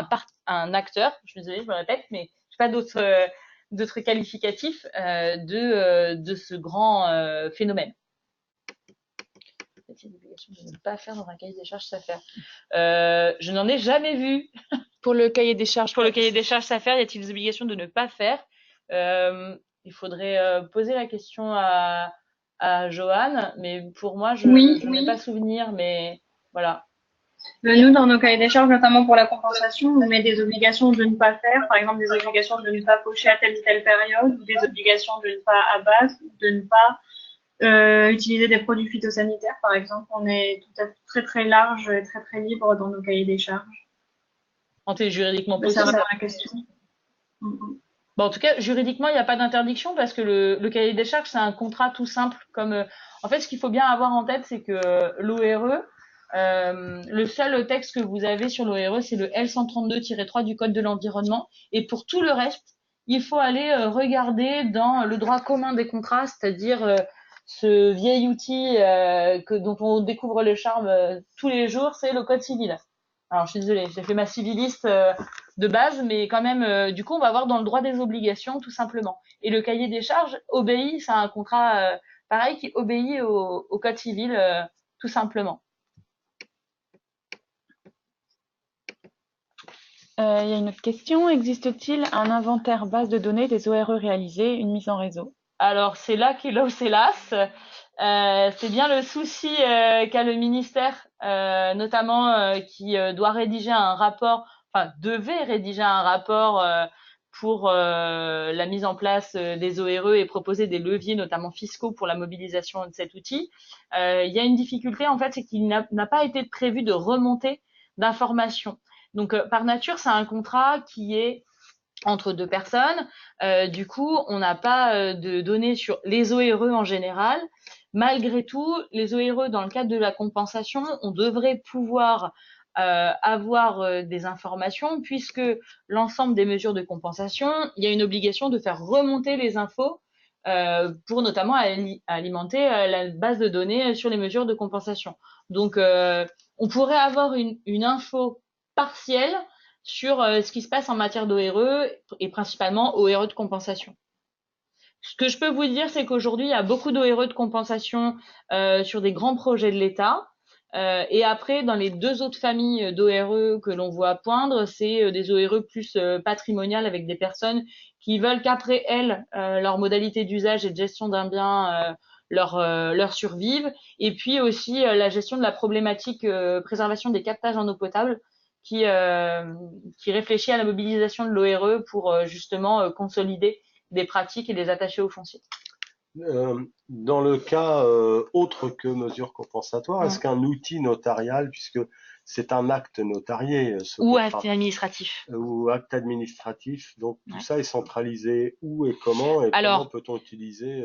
Speaker 2: un acteur. Je suis désolée, je me répète, mais j'ai pas d'autres qualificatifs de ce grand phénomène. Y a-t-il une obligation de ne pas faire dans un cahier des charges SAFER? Je n'en ai jamais vu.
Speaker 1: Pour le cahier des charges.
Speaker 2: Pour le cahier des charges SAFER, y a-t-il des obligations de ne pas faire? Il faudrait poser la question à Johan, mais pour moi, je n'ai pas souvenir, mais voilà.
Speaker 4: Nous, dans nos cahiers des charges, notamment pour la compensation, on met des obligations de ne pas faire, par exemple des obligations de ne pas pocher à telle ou telle période, ou des obligations de ne pas abattre, de ne pas utiliser des produits phytosanitaires, par exemple. On est tout à fait très très large et très très libre dans nos cahiers des charges.
Speaker 2: Quand c'est juridiquement
Speaker 4: Mais ça
Speaker 2: possible.
Speaker 4: répond à la question.
Speaker 2: En tout cas, juridiquement, il n'y a pas d'interdiction parce que le cahier des charges, c'est un contrat tout simple. En fait, ce qu'il faut bien avoir en tête, c'est que l'ORE, le seul texte que vous avez sur l'ORE, c'est le L132-3 du Code de l'environnement. Et pour tout le reste, il faut aller regarder dans le droit commun des contrats, c'est-à-dire ce vieil outil dont on découvre le charme tous les jours, c'est le Code civil. Alors, je suis désolée, j'ai fait ma civiliste de base, mais quand même, du coup, on va voir dans le droit des obligations, tout simplement. Et le cahier des charges obéit, c'est un contrat pareil qui obéit au Code civil, tout simplement.
Speaker 1: Il y a une autre question. Existe-t-il un inventaire base de données des ORE réalisées, une mise en réseau?
Speaker 2: Alors, c'est là qu'est l'os, hélas. C'est bien le souci qu'a le ministère, notamment qui doit rédiger un rapport, enfin devait rédiger un rapport pour la mise en place des ORE et proposer des leviers, notamment fiscaux, pour la mobilisation de cet outil. Il y a une difficulté, en fait, c'est qu'il n'a pas été prévu de remontée d'informations. Donc, par nature, c'est un contrat qui est entre deux personnes. Du coup, on n'a pas de données sur les ORE en général. Malgré tout, les ORE, dans le cadre de la compensation, on devrait pouvoir avoir des informations, puisque l'ensemble des mesures de compensation, il y a une obligation de faire remonter les infos pour notamment alimenter la base de données sur les mesures de compensation. Donc, on pourrait avoir une info partielle sur ce qui se passe en matière d'ORE et principalement ORE de compensation. Ce que je peux vous dire, c'est qu'aujourd'hui, il y a beaucoup d'ORE de compensation sur des grands projets de l'État. Et après, dans les deux autres familles d'ORE que l'on voit poindre, c'est des ORE plus patrimoniales avec des personnes qui veulent qu'après elles, leur modalité d'usage et de gestion d'un bien leur survive. Et puis aussi la gestion de la problématique préservation des captages en eau potable qui réfléchit à la mobilisation de l'ORE pour justement consolider des pratiques et les attacher au foncier.
Speaker 3: Dans le cas autre que mesure compensatoire, est-ce qu'un outil notarial, puisque c'est un acte notarié,
Speaker 2: ou acte administratif,
Speaker 3: ou acte administratif, donc tout ça est centralisé où et comment, et comment peut-on utiliser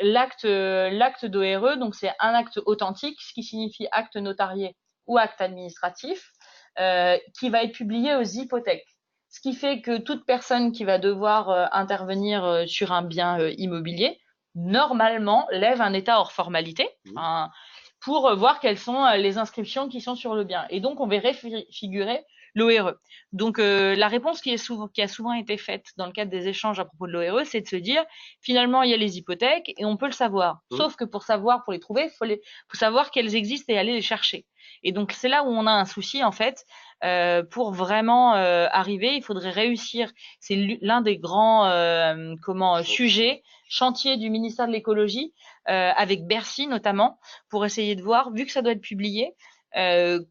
Speaker 2: l'acte d'ORE, donc c'est un acte authentique, ce qui signifie acte notarié ou acte administratif, qui va être publié aux hypothèques. Ce qui fait que toute personne qui va devoir intervenir sur un bien immobilier, normalement, lève un état hors formalité pour voir quelles sont les inscriptions qui sont sur le bien. Et donc, on verrait figurer l'ORE. Donc, la réponse qui a souvent été faite dans le cadre des échanges à propos de l'ORE, c'est de se dire, finalement, il y a les hypothèques et on peut le savoir. Sauf que pour les trouver, il faut savoir qu'elles existent et aller les chercher. Et donc, c'est là où on a un souci, en fait. Pour vraiment arriver, il faudrait réussir. C'est l'un des grands sujets, chantiers du ministère de l'écologie, avec Bercy notamment, pour essayer de voir, vu que ça doit être publié,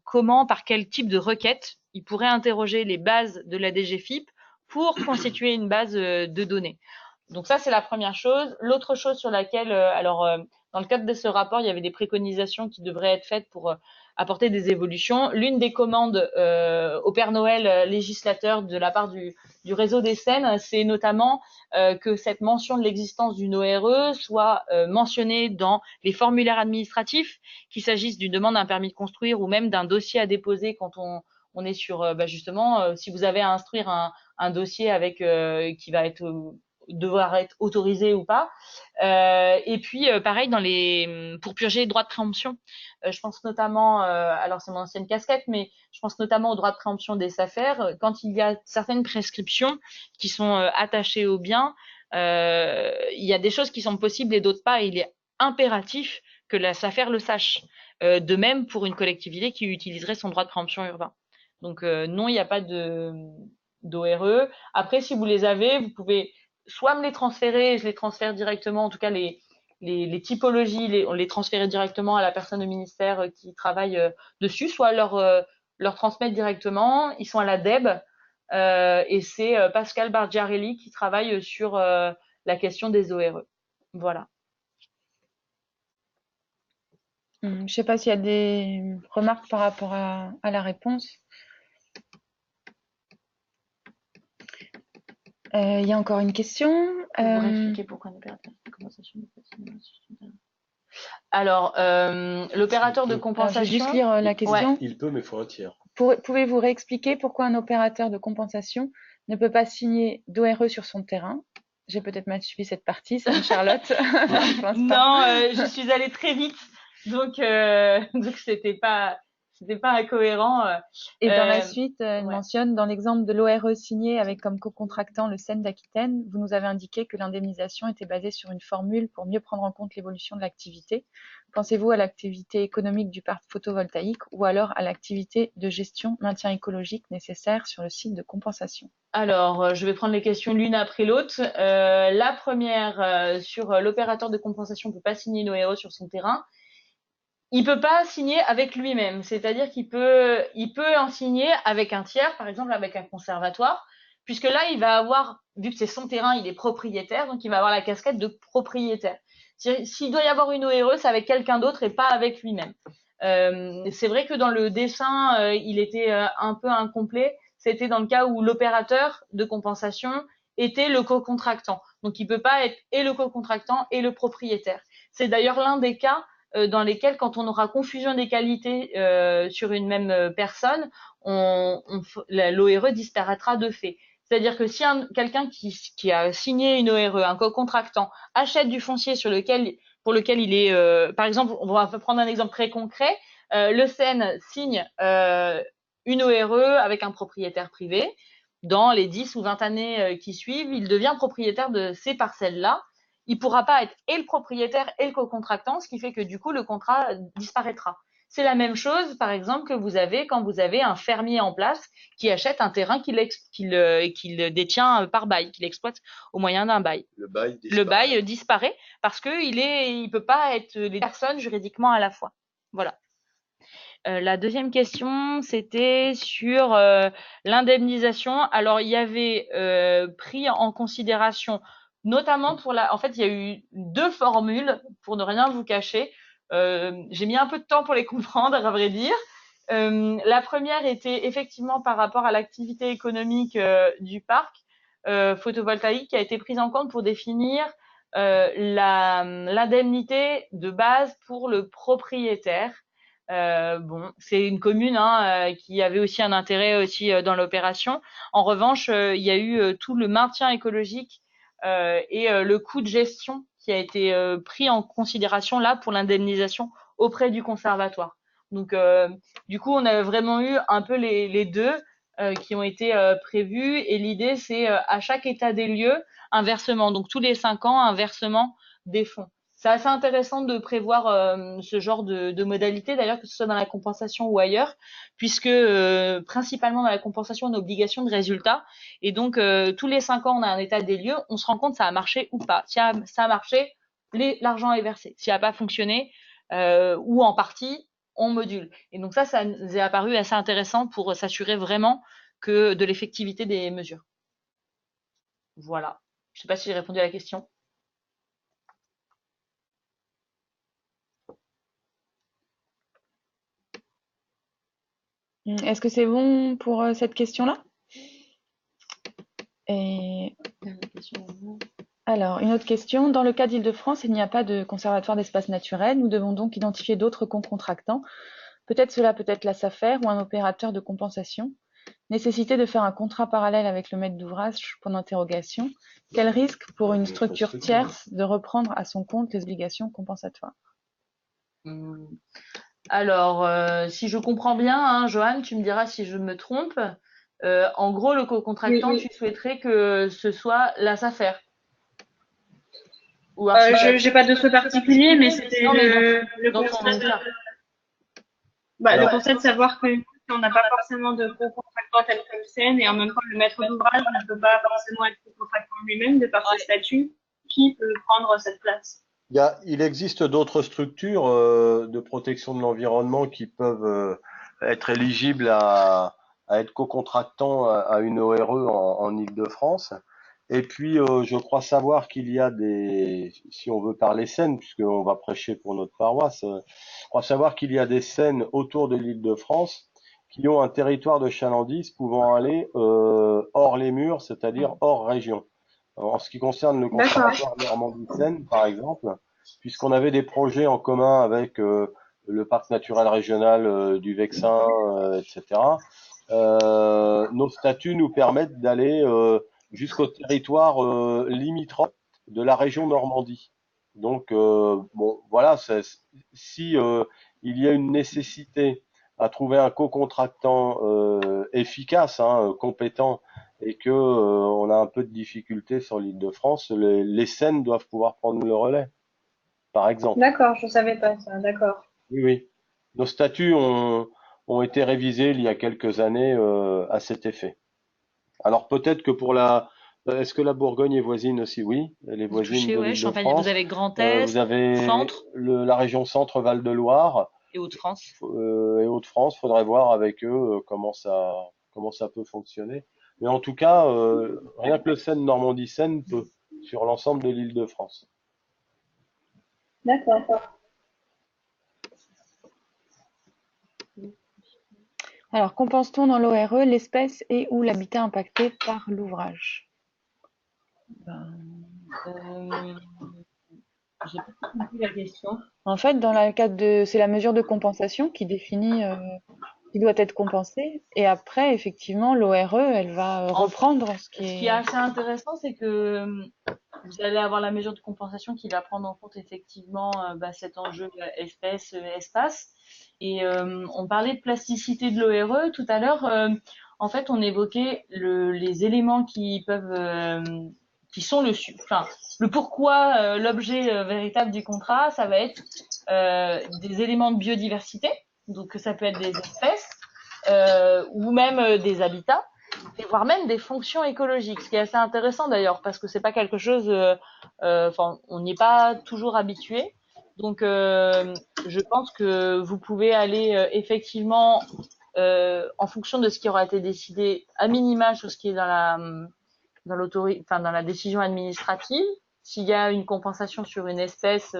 Speaker 2: comment, par quel type de requête, il pourrait interroger les bases de la DGFiP pour constituer une base de données. Donc ça, c'est la première chose. L'autre chose sur laquelle, dans le cadre de ce rapport, il y avait des préconisations qui devraient être faites pour apporter des évolutions. L'une des commandes au Père Noël législateur de la part du réseau des Seines, c'est notamment que cette mention de l'existence d'une ORE soit mentionnée dans les formulaires administratifs, qu'il s'agisse d'une demande d'un permis de construire ou même d'un dossier à déposer quand on est sur justement si vous avez à instruire un dossier avec qui va devoir être autorisé ou pas. Et puis pareil pour purger les droits de préemption. Je pense notamment, alors c'est mon ancienne casquette, mais je pense notamment aux droits de préemption des SAFER. Quand il y a certaines prescriptions qui sont attachées aux biens, il y a des choses qui sont possibles et d'autres pas. Et il est impératif que la SAFER le sache. De même pour une collectivité qui utiliserait son droit de préemption urbain. Donc non, il n'y a pas d'ORE. Après, si vous les avez, vous pouvez soit me les transférer, je les transfère directement, en tout cas les typologies, on les transférer directement à la personne au ministère qui travaille dessus, soit leur transmettre directement. Ils sont à la DEB et c'est Pascal Bargiarelli qui travaille sur la question des ORE. Voilà.
Speaker 1: Je ne sais pas s'il y a des remarques par rapport à la réponse. Il y a encore une question.
Speaker 2: Vous expliquer pourquoi un opérateur de compensation Alors, l'opérateur de compensation...
Speaker 1: je vais juste lire la question.
Speaker 3: Ouais. Il peut, mais il faut un tiers.
Speaker 1: Pouvez-vous réexpliquer pourquoi un opérateur de compensation ne peut pas signer d'ORE sur son terrain? J'ai peut-être mal suivi cette partie, ça, Charlotte.
Speaker 2: Je pense pas. Non, je suis allée très vite, donc c'était pas c'était pas incohérent.
Speaker 1: Et dans la suite, elle
Speaker 2: ouais.
Speaker 1: mentionne, dans l'exemple de l'ORE signé avec comme co-contractant le CEN d'Aquitaine, vous nous avez indiqué que l'indemnisation était basée sur une formule pour mieux prendre en compte l'évolution de l'activité. Pensez-vous à l'activité économique du parc photovoltaïque ou alors à l'activité de gestion maintien écologique nécessaire sur le site de compensation?
Speaker 2: Alors, je vais prendre les questions l'une après l'autre. La première, sur l'opérateur de compensation ne peut pas signer une ORE sur son terrain. Il peut pas signer avec lui-même, c'est-à-dire qu'il peut, il peut en signer avec un tiers, par exemple avec un conservatoire, puisque là, il va avoir, vu que c'est son terrain, il est propriétaire, donc il va avoir la casquette de propriétaire. S'il doit y avoir une ORE, c'est avec quelqu'un d'autre et pas avec lui-même. C'est vrai que dans le dessin, il était un peu incomplet. C'était dans le cas où l'opérateur de compensation était le co-contractant. Donc, il peut pas être et le co-contractant et le propriétaire. C'est d'ailleurs l'un des cas dans lesquels, quand on aura confusion des qualités sur une même personne, l'ORE disparaîtra de fait. C'est-à-dire que si quelqu'un qui a signé une ORE, un co-contractant, achète du foncier pour lequel il est, par exemple, on va prendre un exemple très concret, le CEN signe une ORE avec un propriétaire privé. Dans les 10 ou 20 années qui suivent, il devient propriétaire de ces parcelles-là. Il ne pourra pas être et le propriétaire et le co-contractant, ce qui fait que du coup, le contrat disparaîtra. C'est la même chose, par exemple, que vous avez quand vous avez un fermier en place qui achète un terrain qu'il détient par bail, qu'il exploite au moyen d'un bail. Le bail disparaît parce qu'il peut pas être les personnes juridiquement à la fois. Voilà. La deuxième question, c'était sur l'indemnisation. Alors, il y avait pris en considération, notamment en fait, il y a eu 2 formules, pour ne rien vous cacher. J'ai mis un peu de temps pour les comprendre, à vrai dire. La première était effectivement par rapport à l'activité économique du parc photovoltaïque qui a été prise en compte pour définir l'indemnité de base pour le propriétaire. Bon, c'est une commune qui avait aussi un intérêt aussi dans l'opération. En revanche, il y a eu tout le maintien écologique et le coût de gestion qui a été pris en considération là pour l'indemnisation auprès du conservatoire. Donc, du coup, on a vraiment eu un peu les deux qui ont été prévus. Et l'idée, c'est à chaque état des lieux, un versement. Donc, tous les 5 ans, un versement des fonds. C'est assez intéressant de prévoir ce genre de modalité, d'ailleurs, que ce soit dans la compensation ou ailleurs, puisque principalement dans la compensation, on a obligation de résultat. Et donc, tous les 5 ans, on a un état des lieux, on se rend compte si ça a marché ou pas. Si ça a marché, l'argent est versé. Si ça n'a pas fonctionné, ou en partie, on module. Et donc ça nous est apparu assez intéressant pour s'assurer vraiment que de l'effectivité des mesures. Voilà. Je ne sais pas si j'ai répondu à la question.
Speaker 1: Est-ce que c'est bon pour cette question-là? Et alors, une autre question. Dans le cas d'Île-de-France, il n'y a pas de conservatoire d'espace naturel. Nous devons donc identifier d'autres contractants. Peut-être cela peut être la SAFER ou un opérateur de compensation. Nécessité de faire un contrat parallèle avec le maître d'ouvrage, point d'interrogation. Quel risque pour une structure tierce de reprendre à son compte les obligations compensatoires?
Speaker 2: Alors, si je comprends bien, Johan, tu me diras si je me trompe. En gros, le co-contractant,
Speaker 4: Oui.
Speaker 2: tu souhaiterais que ce soit la SAFER.
Speaker 4: Ou j'ai pas de souhait particulier, mais c'était le constat de savoir que on n'a pas forcément de co-contractant tel que le CN, et en même temps, le maître d'ouvrage ne peut pas forcément être co-contractant lui-même de par ses statuts. Qui peut prendre cette place?
Speaker 3: Il existe d'autres structures de protection de l'environnement qui peuvent être éligibles à être co-contractants à une ORE en Île-de-France. Et puis, je crois savoir qu'il y a si on veut parler scènes, puisqu'on va prêcher pour notre paroisse, je crois savoir qu'il y a des scènes autour de l'Île-de-France qui ont un territoire de chalandise pouvant aller hors les murs, c'est-à-dire hors région. En ce qui concerne le conservatoire Normandie-Seine, par exemple, puisqu'on avait des projets en commun avec le parc naturel régional du Vexin, etc., nos statuts nous permettent d'aller jusqu'au territoire limitrophe de la région Normandie. Donc, bon, voilà, si il y a une nécessité à trouver un co-contractant efficace, compétent, et que on a un peu de difficulté sur l'Île-de-France, les SEN doivent pouvoir prendre le relais, par exemple.
Speaker 4: D'accord, je savais pas ça. D'accord.
Speaker 3: Oui, oui. Nos statuts ont été révisés il y a quelques années à cet effet. Alors peut-être que est-ce que la Bourgogne est voisine aussi? Oui, elle est voisine
Speaker 2: Touché,
Speaker 3: de
Speaker 2: ouais, Champagne. Vous
Speaker 3: l'Île-de-France.
Speaker 2: avez Grand
Speaker 3: Vous
Speaker 2: Est,
Speaker 3: avez
Speaker 2: Centre
Speaker 3: la région Centre-Val de Loire
Speaker 2: et Hauts-de-France.
Speaker 3: et Hauts-de-France. Faudrait voir avec eux comment ça peut fonctionner. Mais en tout cas, rien que le Seine-Normandie-Seine peut sur l'ensemble de l'Île-de-France.
Speaker 4: D'accord.
Speaker 1: Alors, compense-t-on dans l'ORE l'espèce et ou l'habitat impacté par l'ouvrage?
Speaker 2: Euh, j'ai pas compris la question.
Speaker 1: En fait, dans le cadre c'est la mesure de compensation qui définit qui doit être compensée. Et après, effectivement, l'ORE, elle va reprendre ce
Speaker 2: Ce qui est assez intéressant, c'est que vous allez avoir la mesure de compensation qui va prendre en compte effectivement cet enjeu espèce, espace. Et on parlait de plasticité de l'ORE tout à l'heure. En fait, on évoquait les éléments qui peuvent, qui sont le pourquoi, l'objet véritable du contrat, ça va être des éléments de biodiversité. Donc ça peut être des espèces ou même des habitats et voire même des fonctions écologiques, ce qui est assez intéressant d'ailleurs parce que c'est pas quelque chose, on n'y est pas toujours habitué. Donc, je pense que vous pouvez aller effectivement, en fonction de ce qui aura été décidé, à minima sur ce qui est dans la décision administrative. S'il y a une compensation sur une espèce,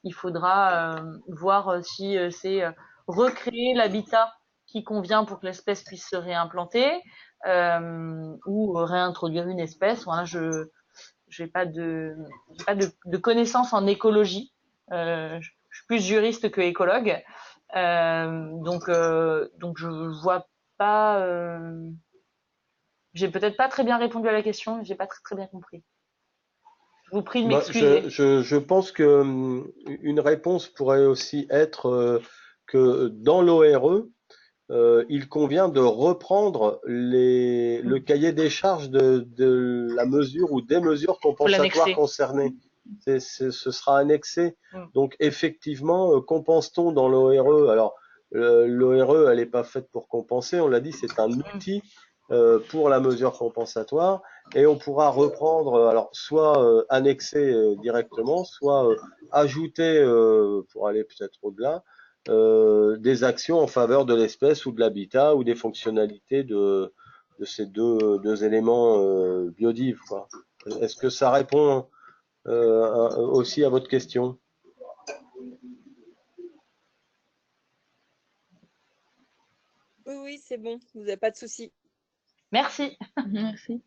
Speaker 2: il faudra voir si c'est recréer l'habitat qui convient pour que l'espèce puisse se réimplanter ou réintroduire une espèce. Voilà, je j'ai pas de connaissances en écologie. Je suis plus juriste que écologue, donc je vois pas. J'ai peut-être pas très bien répondu à la question, mais j'ai pas très bien compris. Je vous prie de m'excuser.
Speaker 3: Je pense que une réponse pourrait aussi être que dans l'ORE, il convient de reprendre le cahier des charges de la mesure ou des mesures compensatoires concernées. Ce sera annexé. Donc effectivement, compense-t-on dans l'ORE? Alors l'ORE, elle n'est pas faite pour compenser, on l'a dit, c'est un outil pour la mesure compensatoire et on pourra reprendre, alors soit annexer directement, soit ajouter, pour aller peut-être au-delà, des actions en faveur de l'espèce ou de l'habitat ou des fonctionnalités de ces deux éléments biodives, quoi. Est-ce que ça répond aussi à votre question?
Speaker 5: Oui, c'est bon, vous n'avez pas de souci.
Speaker 2: Merci.
Speaker 1: Merci.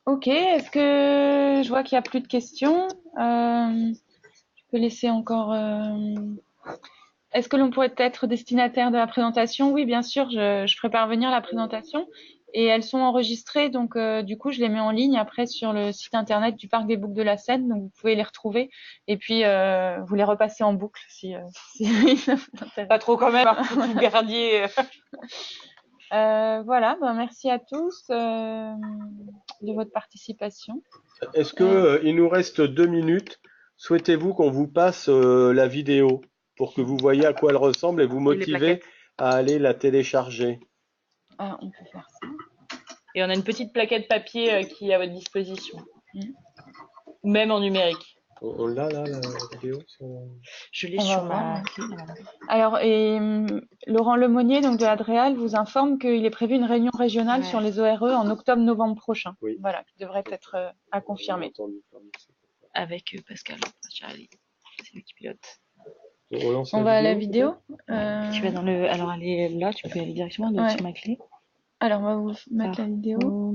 Speaker 1: Ok, est-ce que je vois qu'il n'y a plus de questions? Je peux laisser encore. Est-ce que l'on pourrait être destinataire de la présentation? Oui, bien sûr, je ferai parvenir la présentation et elles sont enregistrées, donc du coup, je les mets en ligne après sur le site internet du Parc des Boucs de la Seine, donc vous pouvez les retrouver et puis vous les repassez en boucle si ça vous intéresse.
Speaker 2: Pas trop quand même, faut que vous gardiez.
Speaker 1: Voilà, merci à tous de votre participation.
Speaker 3: Est-ce que il nous reste 2 minutes? Souhaitez-vous qu'on vous passe la vidéo pour que vous voyez à quoi elle ressemble et vous motiver à aller la télécharger?
Speaker 1: Ah, on peut faire ça.
Speaker 2: Et on a une petite plaquette papier qui est à votre disposition, même en numérique.
Speaker 3: On l'a là, la vidéo
Speaker 2: Je l'ai sur ma.
Speaker 1: Alors, Laurent Lemonnier, donc de l'Adréal, vous informe qu'il est prévu une réunion régionale sur les ORE en octobre-novembre prochain. Oui. Voilà, qui devrait être à confirmer.
Speaker 2: Avec Pascal, Charlie, c'est lui qui pilote.
Speaker 1: On va à la vidéo.
Speaker 2: Tu vas dans le. Alors, elle est là, tu peux aller directement sur ma clé.
Speaker 1: Alors, on va vous mettre la vidéo.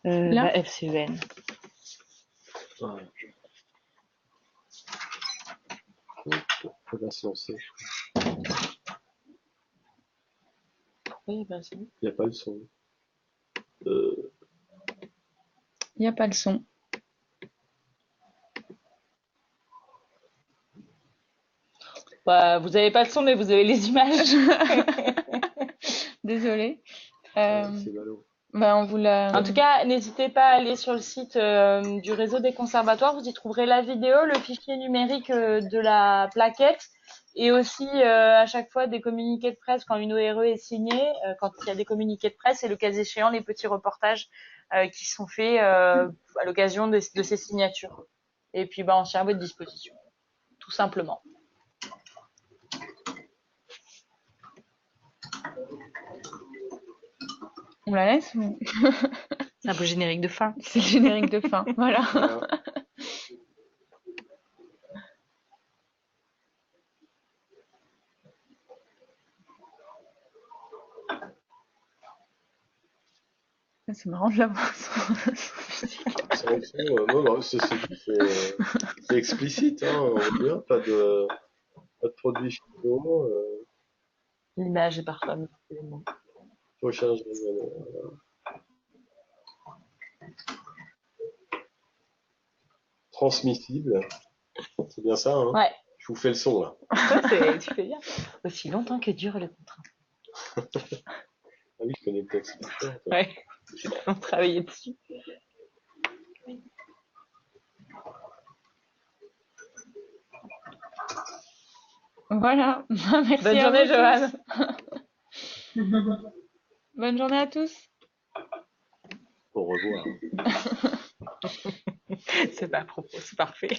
Speaker 1: Là.
Speaker 2: FCEN.
Speaker 3: Ça va se lancer.
Speaker 2: Pourquoi il n'y a pas le son?
Speaker 3: Il n'y a pas le son.
Speaker 1: Il n'y a pas le son.
Speaker 2: Bah, vous avez pas le son, mais vous avez les images.
Speaker 1: Désolée.
Speaker 3: C'est malheureux.
Speaker 1: On vous l'a.
Speaker 2: En tout cas, n'hésitez pas à aller sur le site du réseau des conservatoires. Vous y trouverez la vidéo, le fichier numérique de la plaquette et aussi à chaque fois des communiqués de presse quand une ORE est signée, quand il y a des communiqués de presse et le cas échéant les petits reportages qui sont faits à l'occasion de ces signatures. Et puis on tient à votre disposition, tout simplement.
Speaker 1: On la laisse ou...
Speaker 2: C'est un peu générique de fin.
Speaker 1: C'est le générique de fin, voilà. C'est marrant de l'avoir sans musique.
Speaker 3: C'est explicite, hein, on voit bien, pas de produits finaux.
Speaker 2: L'image est parfois
Speaker 3: Prochain, transmissible, c'est bien ça, hein?
Speaker 2: Ouais.
Speaker 3: Je vous fais le son là.
Speaker 2: Tu fais bien. Aussi longtemps que dure le contrat.
Speaker 3: Ah oui, je connais le texte.
Speaker 2: Ouais, on travaillait dessus.
Speaker 1: Voilà. Merci.
Speaker 2: Bonne journée, Joanne.
Speaker 1: Bonne journée à tous.
Speaker 3: Au revoir.
Speaker 2: C'est pas à propos, c'est parfait.